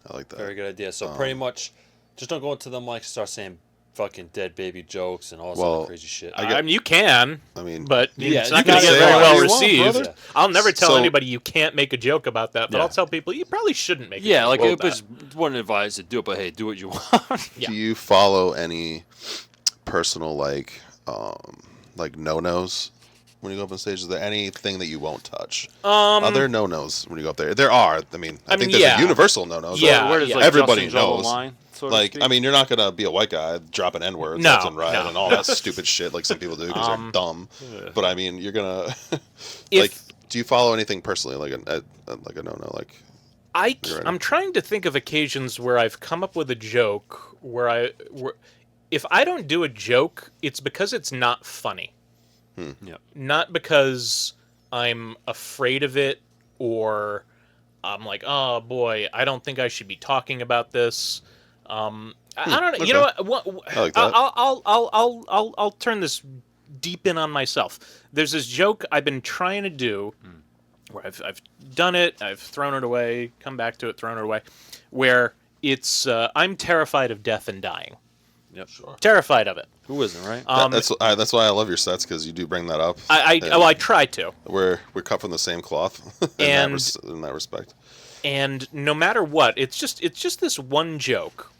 I like that. Very good idea. So pretty much, just don't go into the mic and start saying fucking dead baby jokes and all this other crazy shit. I mean, you can. I mean, but it's not you going can to get say very well whatever you want, received. brother. I'll never tell So- anybody you can't make a joke about that, but I'll tell people you probably shouldn't make a Yeah, joke like about I that. just wouldn't advise to do it, but hey, do what you want. Yeah. Do you follow any personal like no-nos when you go up on stage? Is there anything that you won't touch? Are there no-nos when you go up there? There are. I think there's a universal no-nos. Yeah, Where does yeah. like Everybody Justin draw the knows. line, so to Like, speak? I mean, you're not gonna be a white guy dropping N-words No, left and right no. and all that stupid shit like some people do because they're dumb. But I mean, you're gonna If- like. Do you follow anything personally, like like a no-no, like? I'm trying to think of occasions where I've come up with a joke where if I don't do a joke, it's because it's not funny. Yep. Not because I'm afraid of it or I'm like, oh boy, I don't think I should be talking about this. I don't know. Okay. You know what? I like that. I'll turn this deep in on myself. There's this joke I've been trying to do where I've done it, I've thrown it away, come back to it, thrown it away, where it's I'm terrified of death and dying. Yep. Sure. Terrified of it. Who isn't, right? That's why I love your sets, because you do bring that up. I try to. We're cut from the same cloth in that respect. And no matter what, it's just this one joke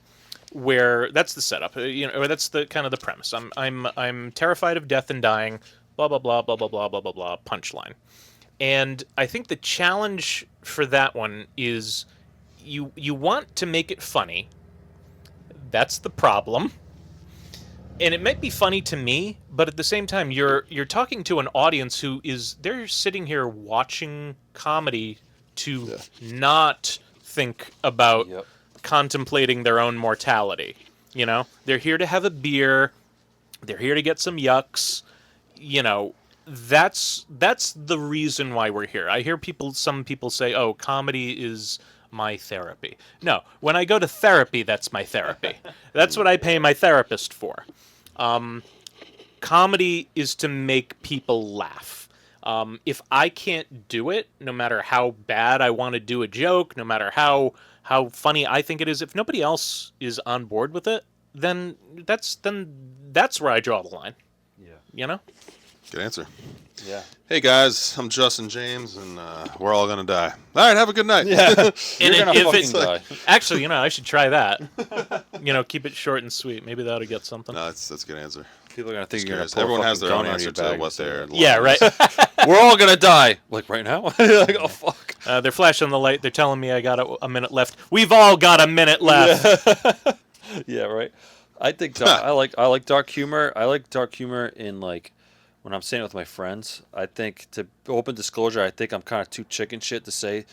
where that's the setup, or that's the kind of the premise. I'm terrified of death and dying. Blah blah blah blah blah blah blah blah blah. Punchline. And I think the challenge for that one is you want to make it funny. That's the problem. And it might be funny to me, but at the same time, you're talking to an audience who they're sitting here watching comedy to not think about contemplating their own mortality. They're here to have a beer. They're here to get some yucks. That's the reason why we're here. I hear some people say, "Oh, comedy is my therapy." No, when I go to therapy, that's my therapy. That's what I pay my therapist for. Comedy is to make people laugh. If I can't do it, no matter how bad I want to do a joke, no matter how funny I think it is, if nobody else is on board with it, then that's where I draw the line. Yeah. Good answer. Yeah. Hey guys, I'm Justin James, and we're all gonna die. All right, have a good night. Yeah. You're gonna fucking die. Actually, I should try that. Keep it short and sweet. Maybe that'll get something. No, that's a good answer. People are gonna think you're gonna Curious. pull Everyone a has fucking their own gun out of answer your to bag what and they're. Yeah, right. We're all gonna die. Like right now? Like, oh fuck. They're flashing the light. They're telling me I got a minute left. We've all got a minute left. Yeah, right. I think I like dark humor. I like dark humor in when I'm saying it with my friends. I think, to open disclosure, I think I'm kind of too chicken shit to say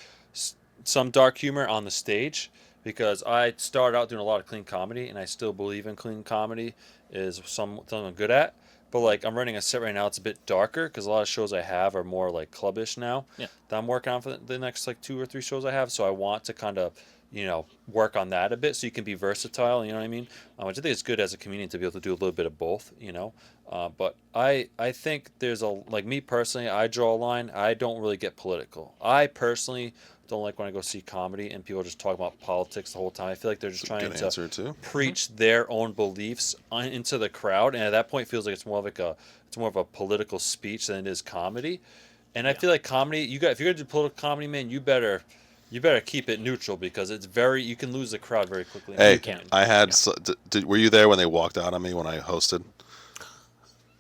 some dark humor on the stage, because I started out doing a lot of clean comedy, and I still believe in clean comedy is something I'm good at. But I'm running a set right now. It's a bit darker because a lot of shows I have are more clubbish now. Yeah. That I'm working on for the next 2 or 3 shows I have. So I want to kind of work on that a bit, so you can be versatile. You know what I mean? Which I think it's good as a comedian to be able to do a little bit of both. But I think there's me personally, I draw a line. I don't really get political. I personally don't like when I go see comedy and people just talk about politics the whole time. I feel like they're just trying to preach their own beliefs into the crowd, and at that point, it feels like it's more of a political speech than it is comedy. And I feel like comedy, if you're gonna do political comedy, man, you better keep it neutral, because you can lose the crowd very quickly. Hey, You can. I had. Were you there when they walked out on me when I hosted?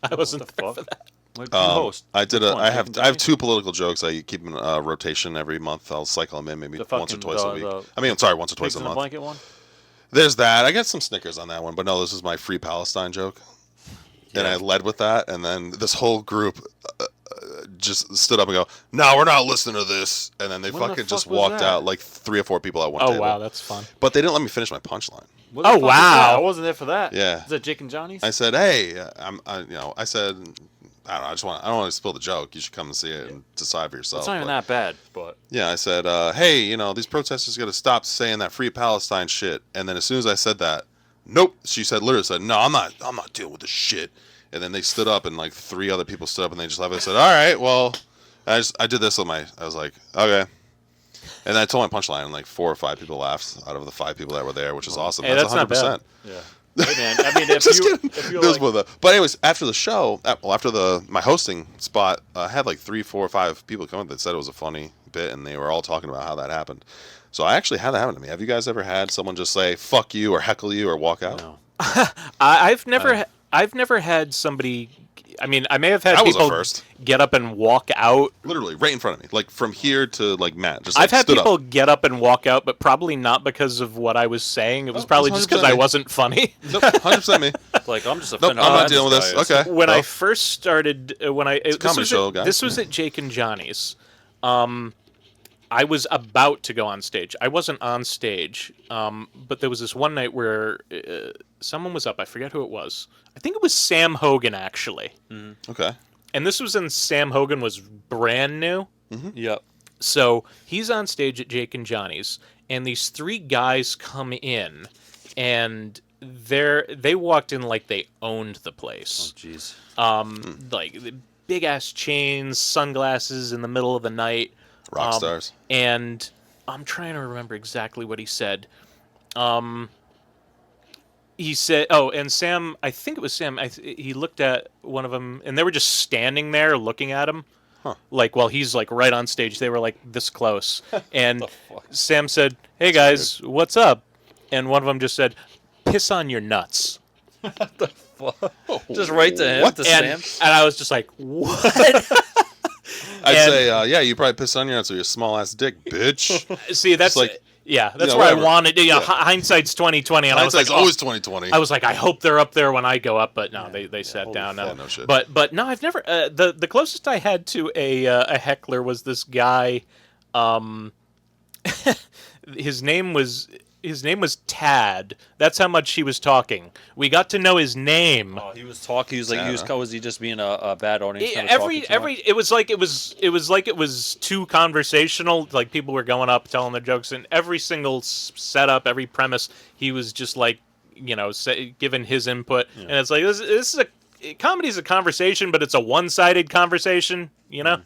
I wasn't there for that. What did you host? I did. Which one? I have 2 political jokes. I keep in rotation every month. I'll cycle them in maybe The once or fucking, twice a week. Once or twice Pigs a in a month. blanket one? There's that. I got some Snickers on that one, but no, this is my Free Palestine joke, and I led with that, and then this whole group just stood up and go, "No, we're not listening to this," and then they When the fucking just fuck was walked that? out, like 3 or 4 people at one Oh table. wow, that's fun. But they didn't let me finish my punchline. What the Oh, fuck was wow. that? I wasn't there for that. Yeah. Is that Jake and Johnny's? I said, "Hey, I said, I don't know, I don't want to spill the joke. You should come and see it and decide for yourself." It's not even that bad, but Yeah, I said, "Hey, these protesters got to stop saying that Free Palestine shit." And then as soon as I said that, nope, she literally said, "No, I'm not dealing with this shit." And then they stood up, and 3 other people stood up, and they just left. I said, "All right, well," I did this I was like, "Okay." And I told my punchline, and 4 or 5 people laughed out of the 5 people that were there, which is awesome. Hey, that's not bad. yeah. Hey man, I mean, if Just you kidding. if you're Those like, were the- But anyways, after the show, after my hosting spot, I had 3, 4, or 5 people come up that said it was a funny bit, and they were all talking about how that happened. So I actually had that happen to me. Have you guys ever had someone just say "fuck you" or heckle you or walk out? no. I've never had somebody. I mean, I may have had That was a people first. get up and walk out. Literally right in front of me, from here to Matt. Just I've had stood people up. get up and walk out, but probably not because of what I was saying. It was Oh, probably that's just because 100% I me. wasn't funny. Nope, 100% me. Like I'm just Nope, offended. I'm how not bad dealing with this. guy is. Okay. When I well, first started, a comedy show, guys. this was at Jake and Johnny's. I was about to go on stage. I wasn't on stage, but there was this one night where someone was up. I forget who it was. I think it was Sam Hogan, actually. Okay. And this was when Sam Hogan was brand new. Yep. So he's on stage at Jake and Johnny's, and these 3 guys come in, and they walked in like they owned the place. Oh, jeez. Like big ass chains, sunglasses in the middle of the night. Rock stars. And I'm trying to remember exactly what he said. He said, "Oh, and Sam, I think it was Sam. He looked at one of them, and they were just standing there looking at him, like while he's like right on stage. They were like this close, and Sam said, "Hey guys, what's up?" And one of them just said, "Piss on your nuts." Just right to him, What? to And Sam. I was just like, "What?" I'd And- say, yeah, you probably piss on your nuts with your small ass dick, bitch. See, that's like, yeah, that's you know, where whatever. I wanted. You know, Yeah. hindsight's 2020, and Hindsight's I was like, always 2020. I was like, I hope they're up there when I go up, but no, they sat down. fuck. No. Yeah, no shit. But no, I've never. The closest I had to a heckler was this guy. His name was Tad. That's how much he was talking. We got to know his name. Oh, he was talking. He was like, Yeah. was he just being a bad audience? member Every talking too much? it was like it was too conversational. Like people were going up telling their jokes, and every single setup, every premise, he was just like, you know, giving his input. And it's like this is comedy is a conversation, but it's a one-sided conversation, you know.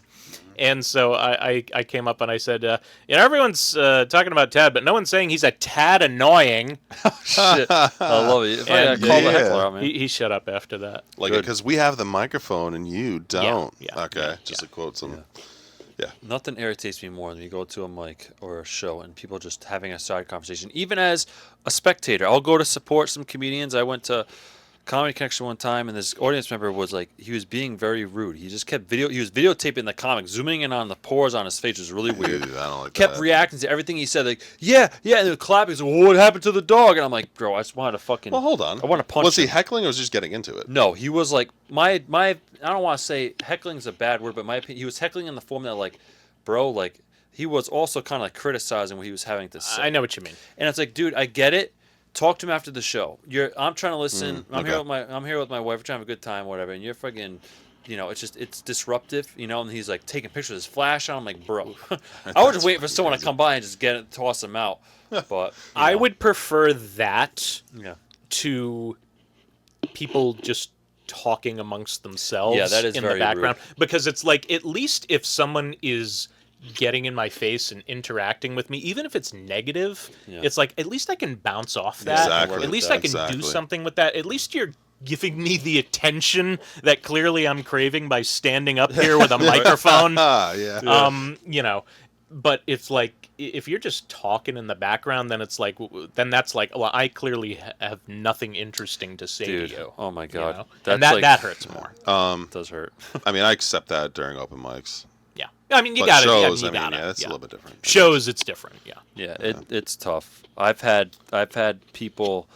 And so I came up and I said, you know, everyone's talking about Tad, but no one's saying he's a tad annoying. Shit. I love it. If I And- call the Yeah. heckler out, man. He shut up after that. Like, Good. because we have the microphone and you don't. yeah, Okay, yeah, just yeah. to quote some. Nothing irritates me more than you go to a mic or a show and people just having a side conversation. Even as a spectator, I'll go to support some comedians. I went to Comedy Connection one time, and this audience member was like, he was being very rude. He just kept he was videotaping the comic, zooming in on the pores on his face. It was really weird. Dude, I don't like Kept that. reacting to everything he said, like, yeah, and they're clapping. He's like, well, what happened to the dog? And I'm like, bro, I just wanted to fucking. Well, hold on. I want to punch Was he him. heckling or was he just getting into it? No, he was like my. I don't want to say heckling's a bad word, but my opinion, he was heckling in the form that like, bro, like he was also kind of like criticizing what he was having to say. I know what you mean. And it's like, dude, I get it. Talk to him after the show. I'm trying to listen. I'm here with my wife. We're trying to have a good time, whatever. And you're fucking, you know, it's disruptive, you know. And he's like taking pictures of his flash on. I'm like, bro, I was just waiting for someone to come by and just toss him out. But I would prefer that yeah. to people just talking amongst themselves Yeah, that is in very the background, because it's like, at least if someone is getting in my face and interacting with me, even if it's negative, Yeah. it's like, at least I can bounce off that. Exactly. At least I can Exactly. do something with that. At least you're giving me the attention that clearly I'm craving by standing up here with a microphone. Yeah. You know, but it's like, if you're just talking in the background, then it's like, then that's like, well, I clearly have nothing interesting to say Dude, to you. oh my you God. know? That's And that like- that hurts more. does hurt. I mean, I accept that during open mics. Yeah, I mean, you But got it. shows, You I mean, got it. yeah, it's a little bit different. Shows, it's different. Yeah. Yeah, it's tough. I've had people.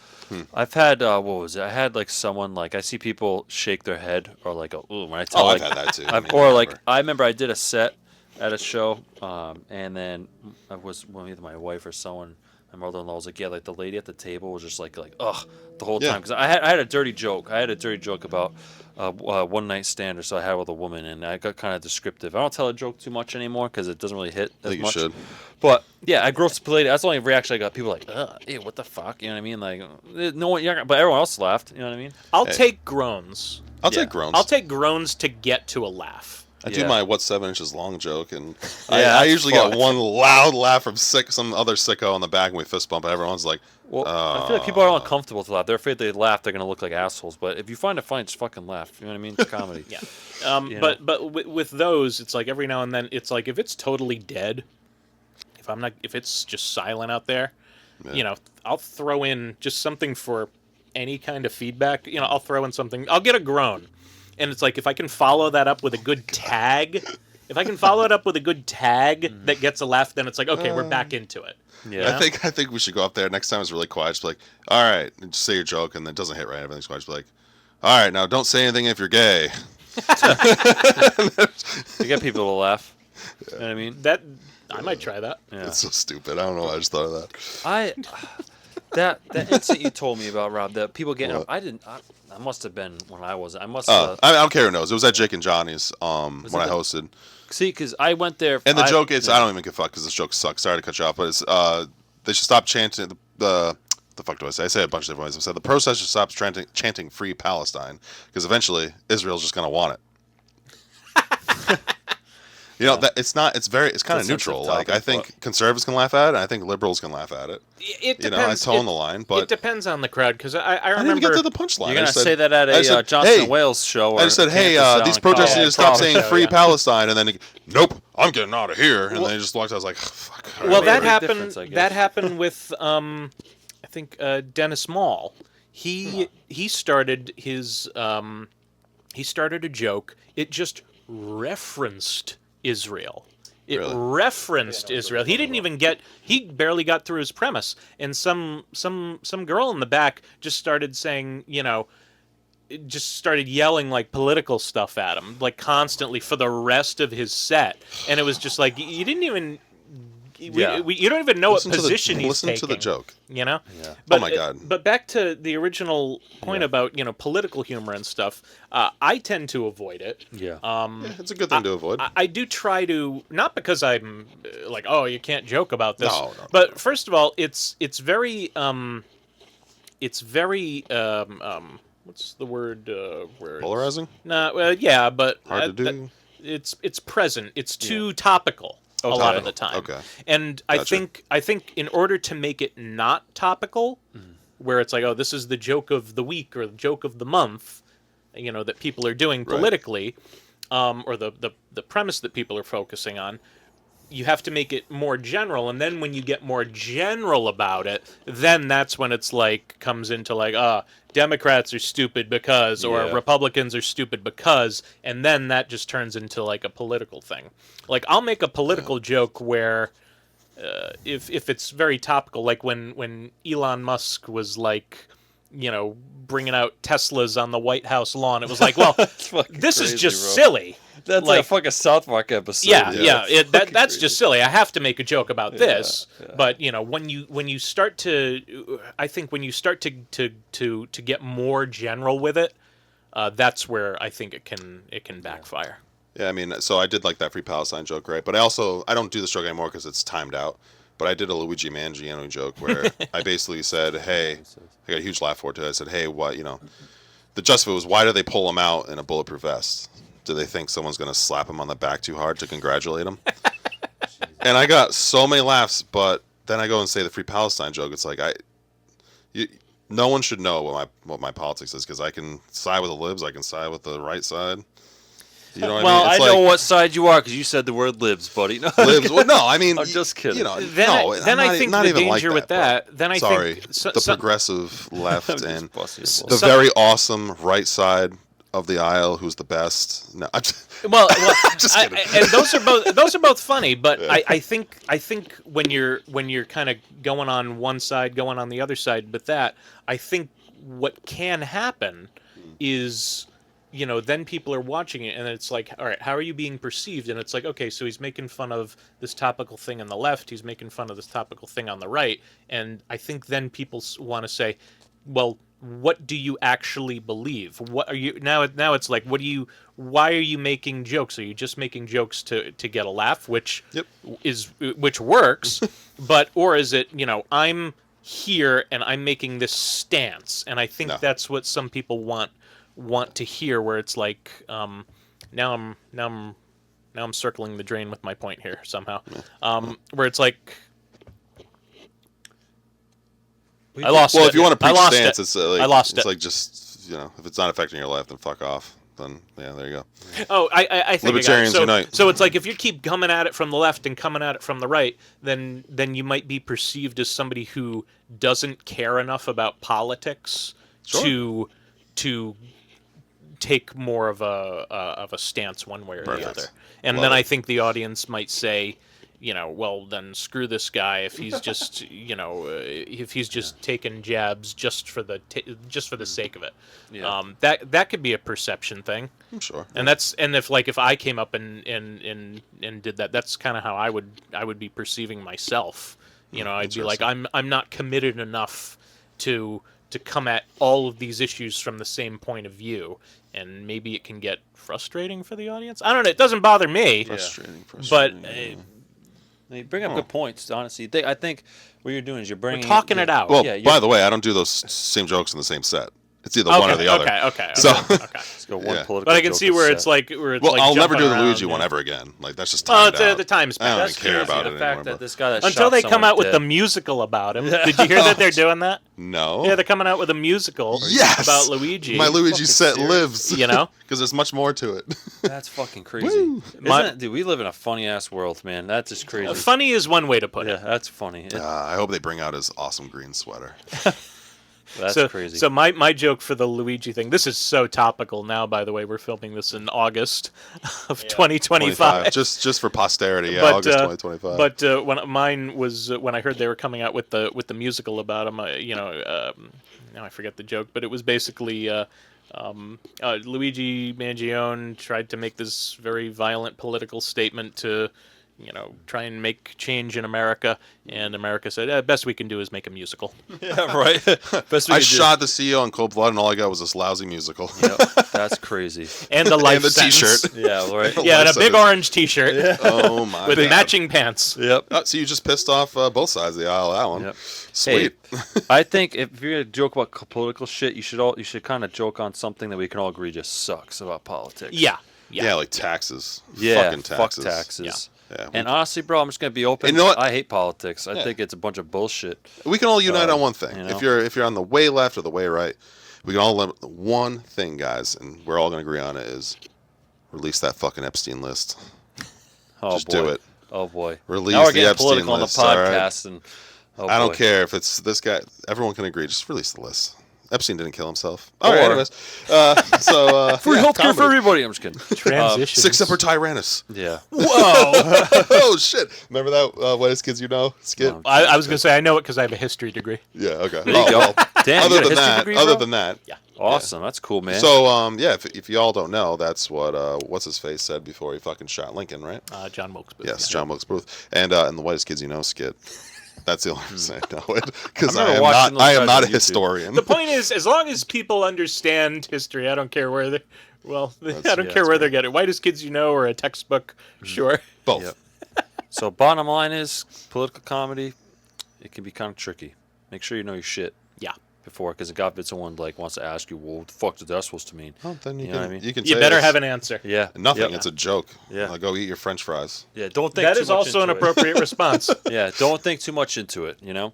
I've had what was it? I had like someone like I see people shake their head or like ooh when I tell Oh, like I've had that too. or like I remember I did a set at a show and then I was with either my wife or someone. My mother-in-law was like, yeah, like the lady at the table was just like ugh the whole Yeah. time because I had a dirty joke. I had a dirty joke about one night stand or so I had with a woman and I got kind of descriptive. I don't tell a joke too much anymore because it doesn't really hit I as think much. you should. But yeah, I grossed the lady. That's the only reaction I got. People like, ew, what the fuck? You know what I mean? Like, no one, but everyone else laughed. You know what I mean? I'll Hey. take groans. I'll Yeah. take groans. I'll take groans to get to a laugh. I do Yeah. my what's 7 inches long joke, and Yeah, I that's usually fucked. get one loud laugh from some other sicko in the back, and we fist bump, and everyone's like, Well, I feel like people are uncomfortable to laugh. They're afraid they laugh, they're gonna look like assholes. But if you find it funny, just fucking laugh. You know what I mean? It's comedy. Yeah. You But with those, it's like every now and then, it's like if it's totally dead, if it's just silent out there, you know, I'll throw in just something for any kind of feedback. You know, I'll throw in something. I'll get a groan, and it's like if I can follow that up with a good tag. If I can follow it up with a good tag that gets a laugh, then it's like, okay, we're back into it. Yeah. I think we should go up there next time. It's really quiet. Just be like, all right, and just say your joke, and then it doesn't hit right. Everything's quiet. Just be like, all right, now don't say anything if you're gay. You get people to laugh. You know what I mean? That I might try that. Yeah. It's so stupid. I don't know why I just thought of that. That incident you told me about, Rob, that people getting What? up, I must have been when I was. I must Oh, have. I don't care who knows. It was at Jake and Johnny's when it I the- hosted. See, because I went there. And the joke is, yeah. I don't even give a fuck because this joke sucks. Sorry to cut you off, but it's they should stop chanting the fuck do I say? I say it a bunch of different ways. I said the protest should stop chanting "Free Palestine" because eventually Israel's just gonna want it. You know, that it's not. It's kind of sensitive neutral. Like topic, I think conservatives can laugh at it, and I think liberals can laugh at it. It You know, I depends. tone the line, but it depends on the crowd because I I didn't even remember get to the punchline. You're I gonna just said- say that at I a said, Johnson hey, and Wales show. Or I just said, hey, Kansas these Sound protesters College. need to stop college saying show, "Free yeah. Palestine," and then nope, I'm getting out of here, and then he just walked out. I was like, fuck. all right, Well, made a that big happened. difference, I guess. That happened with I think Dennis Mall. He started his he started a joke. It just referenced Israel. It Really? referenced Israel. He didn't even get. He barely got through his premise, and some girl in the back just started saying, you know, just started yelling like political stuff at him, like constantly for the rest of his set, and it was just like you didn't even. Yeah. You don't even know Listen what to the- position he's listen taking. to the joke. You know? Yeah. But, my God. But back to the original point Yeah. about, you know, political humor and stuff. I tend to avoid it. Yeah. Yeah, it's a good thing to avoid. I do try to, not because I'm like, oh, you can't joke about this. No. But first of all, it's very what's the word? Where it's- Polarizing? Nah, well, yeah, but Hard to do? it's present. It's too topical a Okay. lot of the time. Okay. And Gotcha. I think in order to make it not topical, where it's like, oh, this is the joke of the week or the joke of the month, you know, that people are doing Right. politically, or the premise that people are focusing on, you have to make it more general. And then when you get more general about it, then that's when it's like comes into like, Democrats are stupid because, or Yeah. Republicans are stupid because, and then that just turns into like a political thing. Like I'll make a political joke where, if it's very topical, like when Elon Musk was like, you know, bringing out Teslas on the White House lawn, it was like, well, fucking this is crazy, just bro. silly. That's like- like a fucking South Park episode. Yeah, Yeah. that's crazy. just silly. I have to make a joke about this. yeah. But you know, when you start to, I think when you start to get more general with it, that's where I think it can backfire. Yeah, I mean, so I did like that Free Palestine joke, right? But I don't do this joke anymore because it's timed out. But I did a Luigi Mangiano joke where I basically said, hey, I got a huge laugh for it too. I said, hey, what, you know, the just of it was, why do they pull him out in a bulletproof vest? Do they think someone's going to slap him on the back too hard to congratulate him? And I got so many laughs, but then I go and say the Free Palestine joke. It's like, no one should know what my politics is because I can side with the libs, I can side with the right side. You know what Well, I I mean? It's know like, what side you are because you said the word libs, buddy. No, libs. Well, no, I mean, I'm just kidding. You know, Then no, then I'm I think not the even like danger with bro. that. Then I Sorry, think the progressive left I'm just and busting your S- balls. the very awesome right side of the aisle, who's the best. No, I'm just, well, just kidding. and those are both funny, but I think when you're kind of going on one side, going on the other side, but that I think what can happen is, you know, then people are watching it and it's like, all right, how are you being perceived? And it's like, okay, so he's making fun of this topical thing on the left, he's making fun of this topical thing on the right, and I think then people want to say, well, what do you actually believe? What are you now? It's like, why are you making jokes? Are you just making jokes to get a laugh, which Yep. which works, but or is it, you know, I'm here and I'm making this stance, and I think No. that's what some people want to hear, where it's like, now I'm circling the drain with my point here somehow, where it's like, I lost well, it. if you want to I preach lost stance, it. it's like I lost it's it. like just, you know, if it's not affecting your life, then fuck off. Then yeah, there you go. Oh, I think I got it. Libertarians So, unite. so it's like if you keep coming at it from the left and coming at it from the right, then you might be perceived as somebody who doesn't care enough about politics Sure. to take more of a stance one way or the Perfect. other. And Love then it. I think the audience might say, well then screw this guy if he's just if he's just taking jabs just for the sake of it. Yeah. That could be a perception thing. I'm sure. And if I came up and did that, that's kind of how I would be perceiving myself. I'd be like, I'm not committed enough to come at all of these issues from the same point of view, and maybe it can get frustrating for the audience. I don't know. It doesn't bother me. Frustrating. But You bring up good points, honestly. I think what you're doing is you're bringing talking it out. Well, Yeah, by the way, I don't do those same jokes in the same set. It's either one or the other. Okay. So- okay. Let's go one Yeah. political But I can joke see a where set. it's like Well, I'll never do the jumping Luigi around, one yeah. ever again. Like that's just Well, timed out. the time's I don't passed. even care about the it fact anymore. that this guy that Until shot they come someone out with dead. the musical about him. Did you hear that they're doing that? No. Yeah, they're coming out with a musical Yes. about Luigi. My Luigi fucking set serious? lives. Because there's much more to it. That's fucking crazy. Woo. Dude, we live in a funny ass world, man. That's just crazy. funny is one way to put Yeah, it. that's funny. I hope they bring out his awesome green sweater. That's crazy. So my joke for the Luigi thing. This is so topical now. By the way, we're filming this in August of 2025. Just for posterity. Yeah, But, August 2025. But when mine was when I heard they were coming out with the musical about him, now I forget the joke, but it was basically Luigi Mangione tried to make this very violent political statement to try and make change in America, and America said, best we can do is make a musical. Yeah, right. Best we I could do. shot the CEO in cold blood, and all I got was this lousy musical. Yep, that's crazy. And the life And the sentence. T-shirt. Yeah, right. Yeah, and a Life big sentence. orange T-shirt Oh my with god. matching pants. Yep. Oh, so you just pissed off both sides of the aisle. That one. Yep. Sweet. Hey, I think if you're gonna joke about political shit, you should kind of joke on something that we can all agree just sucks about politics. Yeah. Yeah, like taxes. Yeah. Fucking taxes. Fuck taxes. Yeah. And honestly, bro, I'm just gonna be open. And you know what? I hate politics. I Yeah. think it's a bunch of bullshit. We can all unite on one thing. you know? If you're on the way left or the way right, we can all limit one thing, guys, and we're all gonna agree on it is release that fucking Epstein list. Oh Just boy. do it. Oh boy. Release now we're the getting Epstein political list. on the all right? podcast, and I don't boy. care if it's this guy. Everyone can agree. Just release the list. Epstein didn't kill himself. All right, Or- anyways. Free yeah, healthcare for comedy. everybody. I'm just kidding. Transitions. Except for Tyrannus. Yeah. Whoa! Oh shit! Remember that Whitest Kids You Know skit? No. I was gonna say I know it because I have a history degree. Yeah. Okay. There you go. Well, Damn. you other got a than history that, degree, other bro? than that. Yeah. Awesome. That's cool, man. So yeah, if you all don't know, that's what what's his face said before he fucking shot Lincoln, right? John Wilkes Booth. Yes, yeah. John Wilkes Booth, and in the Whitest Kids You Know skit. That's the only reason I know it because I've I never am watched not. those I am guys not a on YouTube. historian. The point is, as long as people understand history, I don't care where they. Well, I don't care that's where they're getting. Whitest Kids You Know or a textbook, sure. Both. Yep. So bottom line is political comedy. It can be kind of tricky. Make sure you know your shit Yeah. before, because God forbid someone wants to ask you, well, what the fuck is that supposed to mean? Well, then you You can know what I mean? you can You say better it's have an answer. Yeah. nothing. Yep. It's a joke. Yeah. Go eat your French fries. Yeah. Don't think That too is much also an into it. appropriate response. Yeah. Don't think too much into it. Do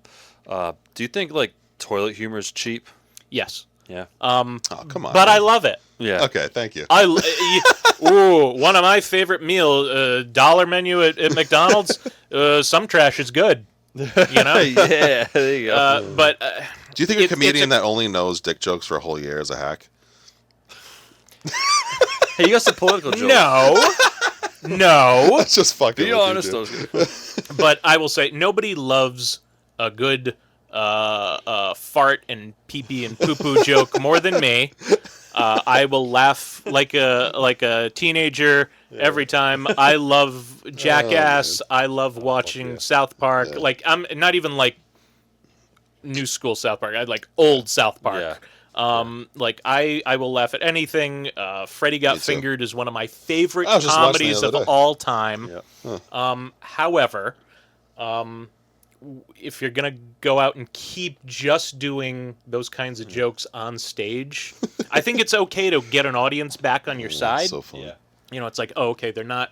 you think like toilet humor is cheap? Yes. Yeah. Oh come on. But I love it. Yeah. Okay, thank you. One of my favorite meal, dollar menu at McDonald's. Some trash is good. Yeah. There you go. But Do you think a it's comedian a- that only knows dick jokes for a whole year is a hack? Hey, you got some political jokes. no. That's just fucking. Be with you, honest, dude. those. But I will say nobody loves a good fart and pee pee and poo poo joke more than me. I will laugh like a teenager every time. I love Jackass. I love watching yeah. South Park. Yeah. Like I'm not even like new school South Park. I like old South Park. Yeah. Like I will laugh at anything. Freddy Got Me too. Fingered is one of my favorite I was just watching the comedies other of day. all time. Yeah. However, if you're gonna go out and keep just doing those kinds of jokes on stage, I think it's okay to get an audience back on your That's side. so fun. Yeah. It's like, oh, okay, they're not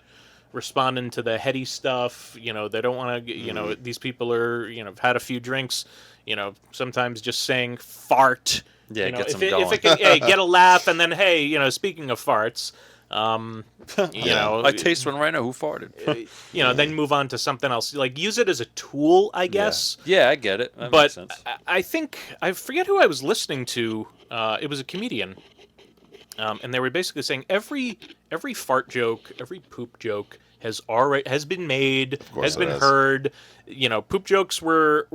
responding to the heady stuff. They don't want to. These people are have had a few drinks. Sometimes just saying fart. Yeah, if gets them it, going. if it can, hey, get a laugh, and then hey, speaking of farts, I taste one right now. Who farted? then move on to something else. Like use it as a tool, I guess. Yeah, I get it. That makes But sense. I think I forget who I was listening to. It was a comedian, and they were basically saying every fart joke, every poop joke has been made, has it been has. heard. You know, poop jokes were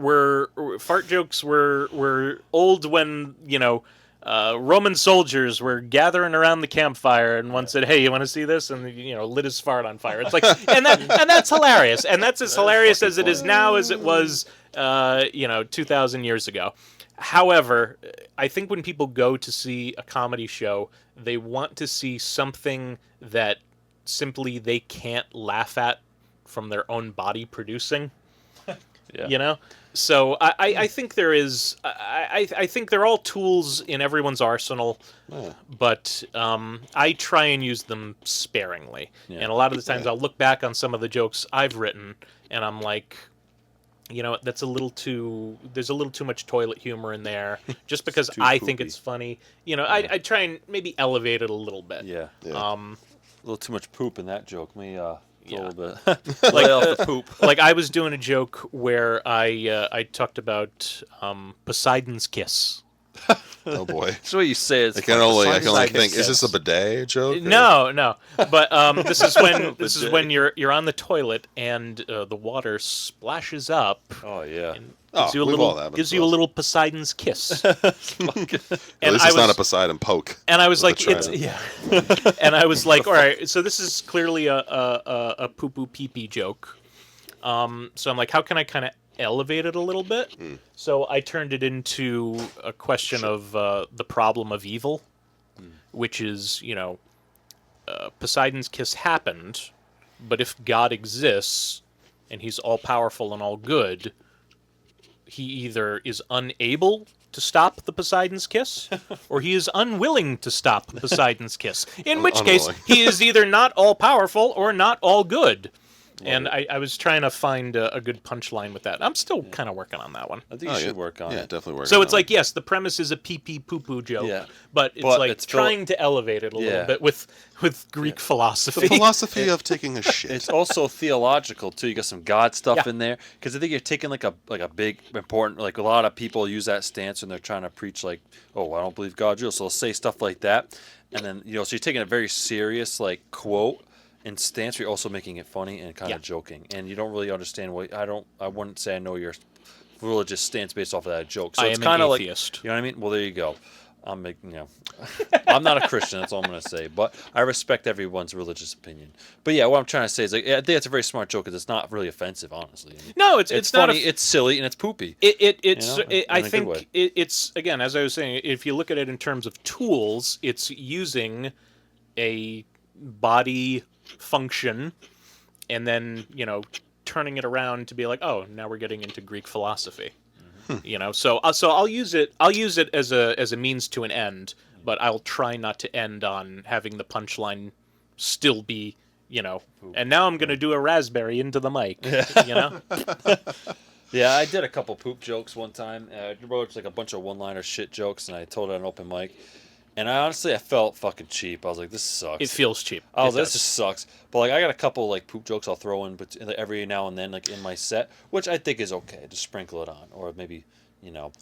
fart jokes were old when Roman soldiers were gathering around the campfire and one said, "Hey, you want to see this?" And lit his fart on fire. It's like, and that's hilarious, and that's as hilarious as it is now as it was 2,000 years ago. However, I think when people go to see a comedy show, they want to see something that simply they can't laugh at from their own body producing. Yeah. So I think there is I think they're all tools in everyone's arsenal, Yeah. but I try and use them sparingly. Yeah. And a lot of the times Yeah. I'll look back on some of the jokes I've written and I'm like, that's there's a little too much toilet humor in there just because too I think poopy. it's funny. I try and maybe elevate it a little bit. Yeah. Yeah. A little too much poop in that joke. Let me a Yeah. little bit. Like, Lay off the poop. like I was doing a joke where I talked about Poseidon's kiss. Oh boy. That's what you say. It's I can only Poseidon's think. kiss. Is this a bidet joke? or- No. But this is when you're on the toilet and the water splashes up. Oh yeah. And Oh, gives you a we've all little happened gives to you a us. little Poseidon's kiss. At And least I it's not was- a Poseidon poke. And I was with like, the it's trident. and I was like, all right, so this is clearly a poo poo pee pee joke. So I'm like, how can I kind of elevate it a little bit? So I turned it into a question of the problem of evil, which is, Poseidon's kiss happened, but if God exists and he's all powerful and all good, he either is unable to stop the Poseidon's kiss, or he is unwilling to stop Poseidon's kiss. In which case, Unwilling. he is either not all powerful or not all good. And I was trying to find a good punchline with that. I'm still kind of working on that one. I think Oh, you yeah. should work on Yeah, it. definitely work. So on it's that like, yes, the premise is a pee pee poo poo joke, Yeah. but it's But like it's trying to elevate it a little Yeah. bit with Greek philosophy. the philosophy of taking a shit. It's also theological too. You got some God stuff Yeah. in there because I think you're taking like a big important, like a lot of people use that stance when they're trying to preach like, oh, I don't believe God's real, so they'll say stuff like that, and then so you're taking a very serious like quote and stance. Where you're also making it funny and kind Yeah. of joking, and you don't really understand what I wouldn't say I know your religious stance based off of that joke. So I it's am kind an of like, atheist. you know what I mean? Well, there you go. I'm making, I'm not a Christian. That's all I'm gonna say. But I respect everyone's religious opinion. But yeah, what I'm trying to say is, like, I think it's a very smart joke because it's not really offensive, honestly. No, It's it's not. funny. It's silly and it's poopy. It's. You know, in I a good think way. it's again, as I was saying, if you look at it in terms of tools, it's using a body function, and then turning it around to be like, oh, now we're getting into Greek philosophy. So I'll use it as a means to an end, but I'll try not to end on having the punchline still be, and now I'm going to do a raspberry into the mic, Yeah, I did a couple poop jokes one time. I wrote like a bunch of one-liner shit jokes, and I told it on an open mic. And I felt fucking cheap. I was like, this sucks. It feels cheap. I was It like, this does. just sucks. But like, I got a couple like poop jokes I'll throw in, but every now and then, like in my set, which I think is okay. Just sprinkle it on, or maybe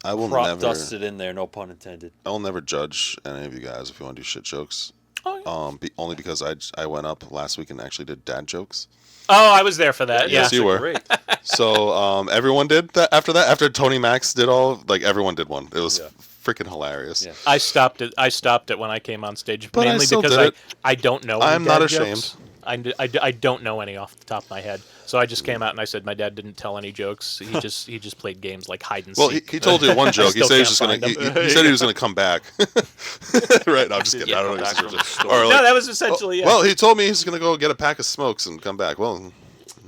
I will crop never- dust it in there. No pun intended. I will never judge any of you guys if you want to do shit jokes. Oh, yeah. Only because I went up last week and actually did dad jokes. Oh, I was there for that. Yes, Yeah. you were. Great. So everyone did that after that. After Tony Max did all, like everyone did one. It was Yeah. freaking hilarious. Yeah. I stopped it when I came on stage, But I mainly still because did it. I don't know. any I'm not dad ashamed. jokes. I don't know any off the top of my head, so I just came out and I said my dad didn't tell any jokes. He just played games like hide and Well, seek. he told you one joke. He still said he was can't just gonna. find them. He said he was gonna come back. Right? No, I'm just kidding. I don't know. Come back What from he the said. store. Or no, like, that was essentially it. well, he told me he's gonna go get a pack of smokes and come back. Well,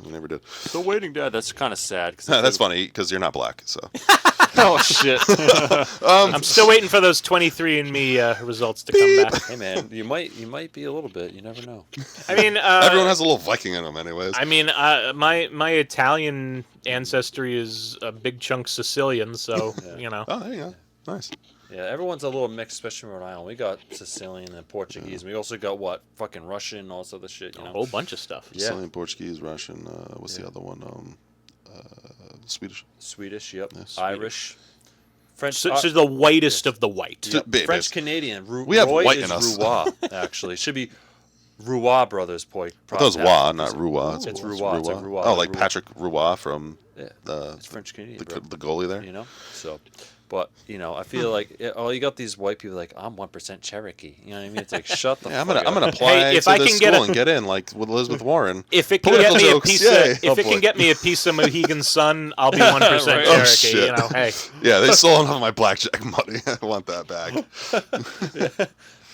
he never did. Still waiting, Dad. That's kind of sad. That's funny because you're not black. So Oh shit. I'm still waiting for those 23andMe results to come back. Hey man, you might be a little bit. You never know. I mean, everyone has a little Viking in them, anyways. I mean, my Italian ancestry is a big chunk Sicilian, so Oh, there you go. Nice. Yeah, everyone's a little mixed, especially in Rhode Island. We got Sicilian and Portuguese. We also got fucking Russian and all this other shit. You a know. whole bunch of stuff. Yeah. Sicilian, Portuguese, Russian. What's the other one? Swedish. Swedish, yep. Yeah, Swedish. Irish, French. So the whitest of the white. Just ba- French bas- Canadian. We have Roy white is in us. Roy, actually. It should be Roy Brothers. I thought it was Roy, not Roy. It's Roy. It's like Roy. Oh, like Patrick Roy from It's French Canadian, bro. the goalie there. You know, so, but I feel like you got these white people like I'm 1% Cherokee. You know what I mean? It's like shut the. Yeah, fuck I'm up. gonna apply Hey, if to I this can school get a- and get in like with Elizabeth Warren. If it can Political get me jokes, a piece yay. of, if it boy. can get me a piece of Mohegan Sun, I'll be 1% Right. Cherokee. Oh, shit. You know, hey. Yeah, they stole enough of my blackjack money. I want that back.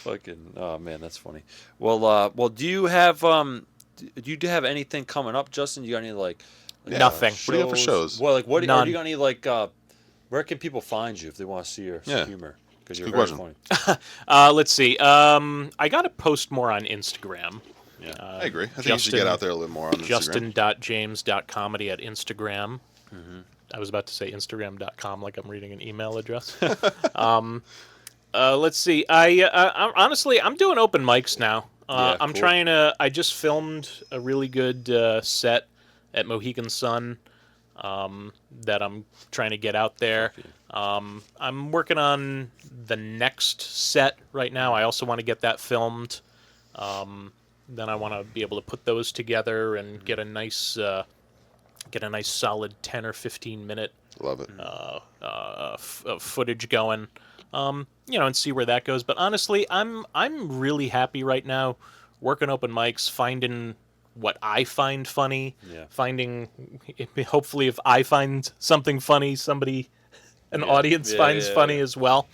Fucking oh man, that's funny. Well, do you have anything coming up, Justin? You got any like Nothing. What do you have for shows? Well, like what? Or None. do you got any like? Where can people find you if they want to see your humor? Because you're Good very question. funny. Let's see. I got to post more on Instagram. Yeah. I agree. I think you should get out there a little more on Instagram. Justin.james.comedy at Instagram. I was about to say Instagram.com like I'm reading an email address. Let's see. I'm honestly, I'm doing open mics now. Yeah, I'm cool. trying to. I just filmed a really good set at Mohegan Sun that I'm trying to get out there. I'm working on the next set right now. I also want to get that filmed. Then I want to be able to put those together and get a nice solid 10 or 15 minute Love it. footage going. And see where that goes. But honestly, I'm really happy right now working open mics, finding what I find funny, finding hopefully if I find something funny, an audience finds funny as well.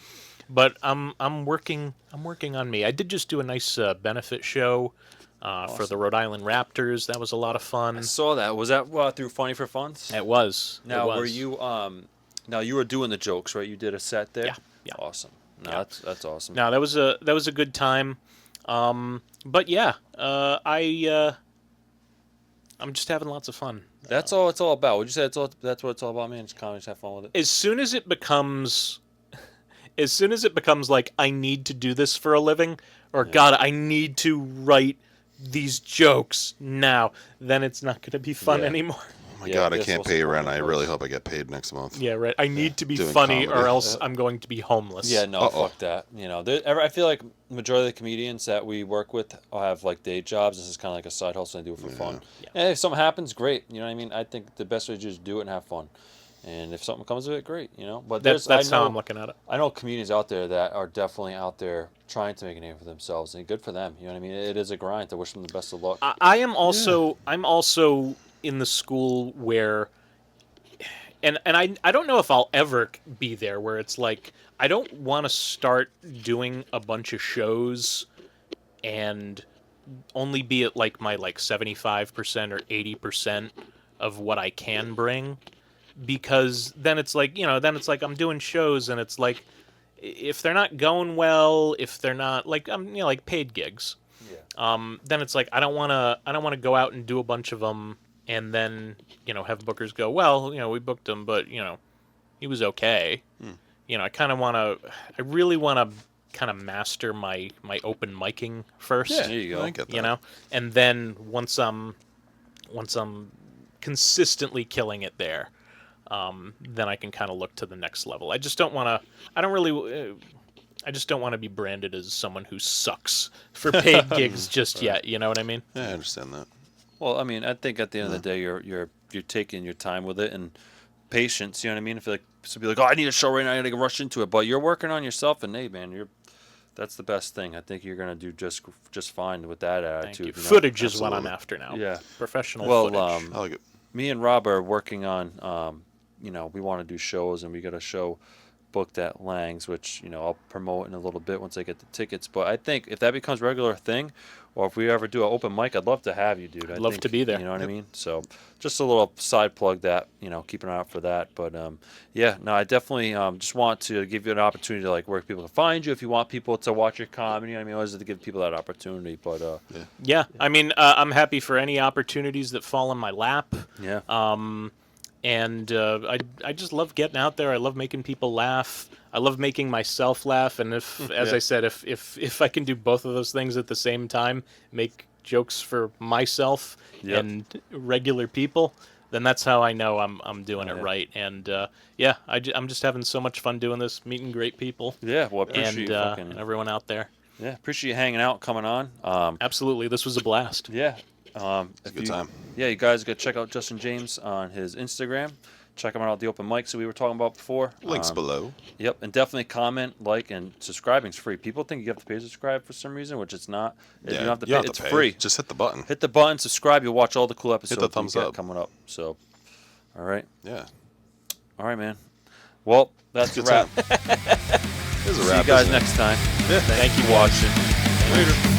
But I'm working on me. I did just do a nice benefit show for the Rhode Island Raptors. That was a lot of fun. I saw that. Was that through Funny for Funds? It was. Now, it was. were you Now you were doing the jokes, right? You did a set there. Yeah. Awesome. No, Yeah. that's awesome. No, that was a good time. But yeah, I'm just having lots of fun. That's all it's all about. Would you say that's what it's all about, man? Just comedy, just have fun with it. As soon as it becomes like I need to do this for a living, or God, I need to write these jokes now, then it's not going to be fun anymore. Oh my God, I can't pay rent. I really hope I get paid next month. Yeah, right. I need to be Doing funny, comedy. or else I'm going to be homeless. Yeah, no, fuck that. I feel like majority of the comedians that we work with have like day jobs. This is kind of like a side hustle. They do it for fun. Yeah. And if something happens, great. You know what I mean? I think the best way to just do it and have fun. And if something comes of it, great. But That's how I'm looking at it. I know comedians out there that are definitely out there trying to make a name for themselves, and good for them. You know what I mean? It is a grind. To wish them the best of luck. I'm also in the school where. And I don't know if I'll ever be there where it's like I don't want to start doing a bunch of shows and only be at like my 75% or 80% of what I can bring, because then it's like I'm doing shows and it's like if they're not going well, if they're not like like paid gigs, then it's like I don't want to go out and do a bunch of them. And then, have bookers go, well, we booked him, but, he was okay. I really want to kind of master my open micing first. Yeah, there you go. I get that. And then once I'm consistently killing it there, then I can kind of look to the next level. I just don't want to be branded as someone who sucks for paid gigs just yet. You know what I mean? Yeah, I understand that. Well, I mean, I think at the end of the day, you're taking your time with it and patience. You know what I mean? I feel like some people are like, oh, I need a show right now, I got to rush into it. But you're working on yourself, and hey, man, that's the best thing. I think you're gonna do just fine with that attitude. Thank you. Footage is what I'm after now. Yeah, professional footage. I like it. Me and Rob are working on, we want to do shows, and we got a show booked at Lang's, which I'll promote in a little bit once I get the tickets. But I think if that becomes a regular thing, or if we ever do an open mic, I'd love to have you, dude. I'd love to be there. You know what I mean? So just a little side plug that, keep an eye out for that. But I definitely just want to give you an opportunity to like where people can find you if you want people to watch your comedy. I mean, always to give people that opportunity. But yeah, I mean, I'm happy for any opportunities that fall in my lap. yeah. And I just love getting out there. I love making people laugh. I love making myself laugh. And as I said, if I can do both of those things at the same time, make jokes for myself and regular people, then that's how I know I'm doing Oh, it yeah. right. And yeah, I'm just having so much fun doing this, meeting great people, Yeah, well, I appreciate and you fucking. and everyone out there. Yeah, appreciate you hanging out, coming on. Absolutely, this was a blast. Yeah. It's a good time. Yeah, you guys go check out Justin James on his Instagram. Check him out at the open mics that we were talking about before. Links below. Yep, and definitely comment, like, and subscribing's free. People think you have to pay to subscribe for some reason, which it's not. You don't have to pay. It's free. Just hit the button. Hit the button, subscribe. You'll watch all the cool episodes thumbs we got up. coming up. So, all right, Yeah. man. Well, that's a Good wrap. time. It was a See wrap. you guys isn't it? next time. Yeah. Thank you for watching. Later.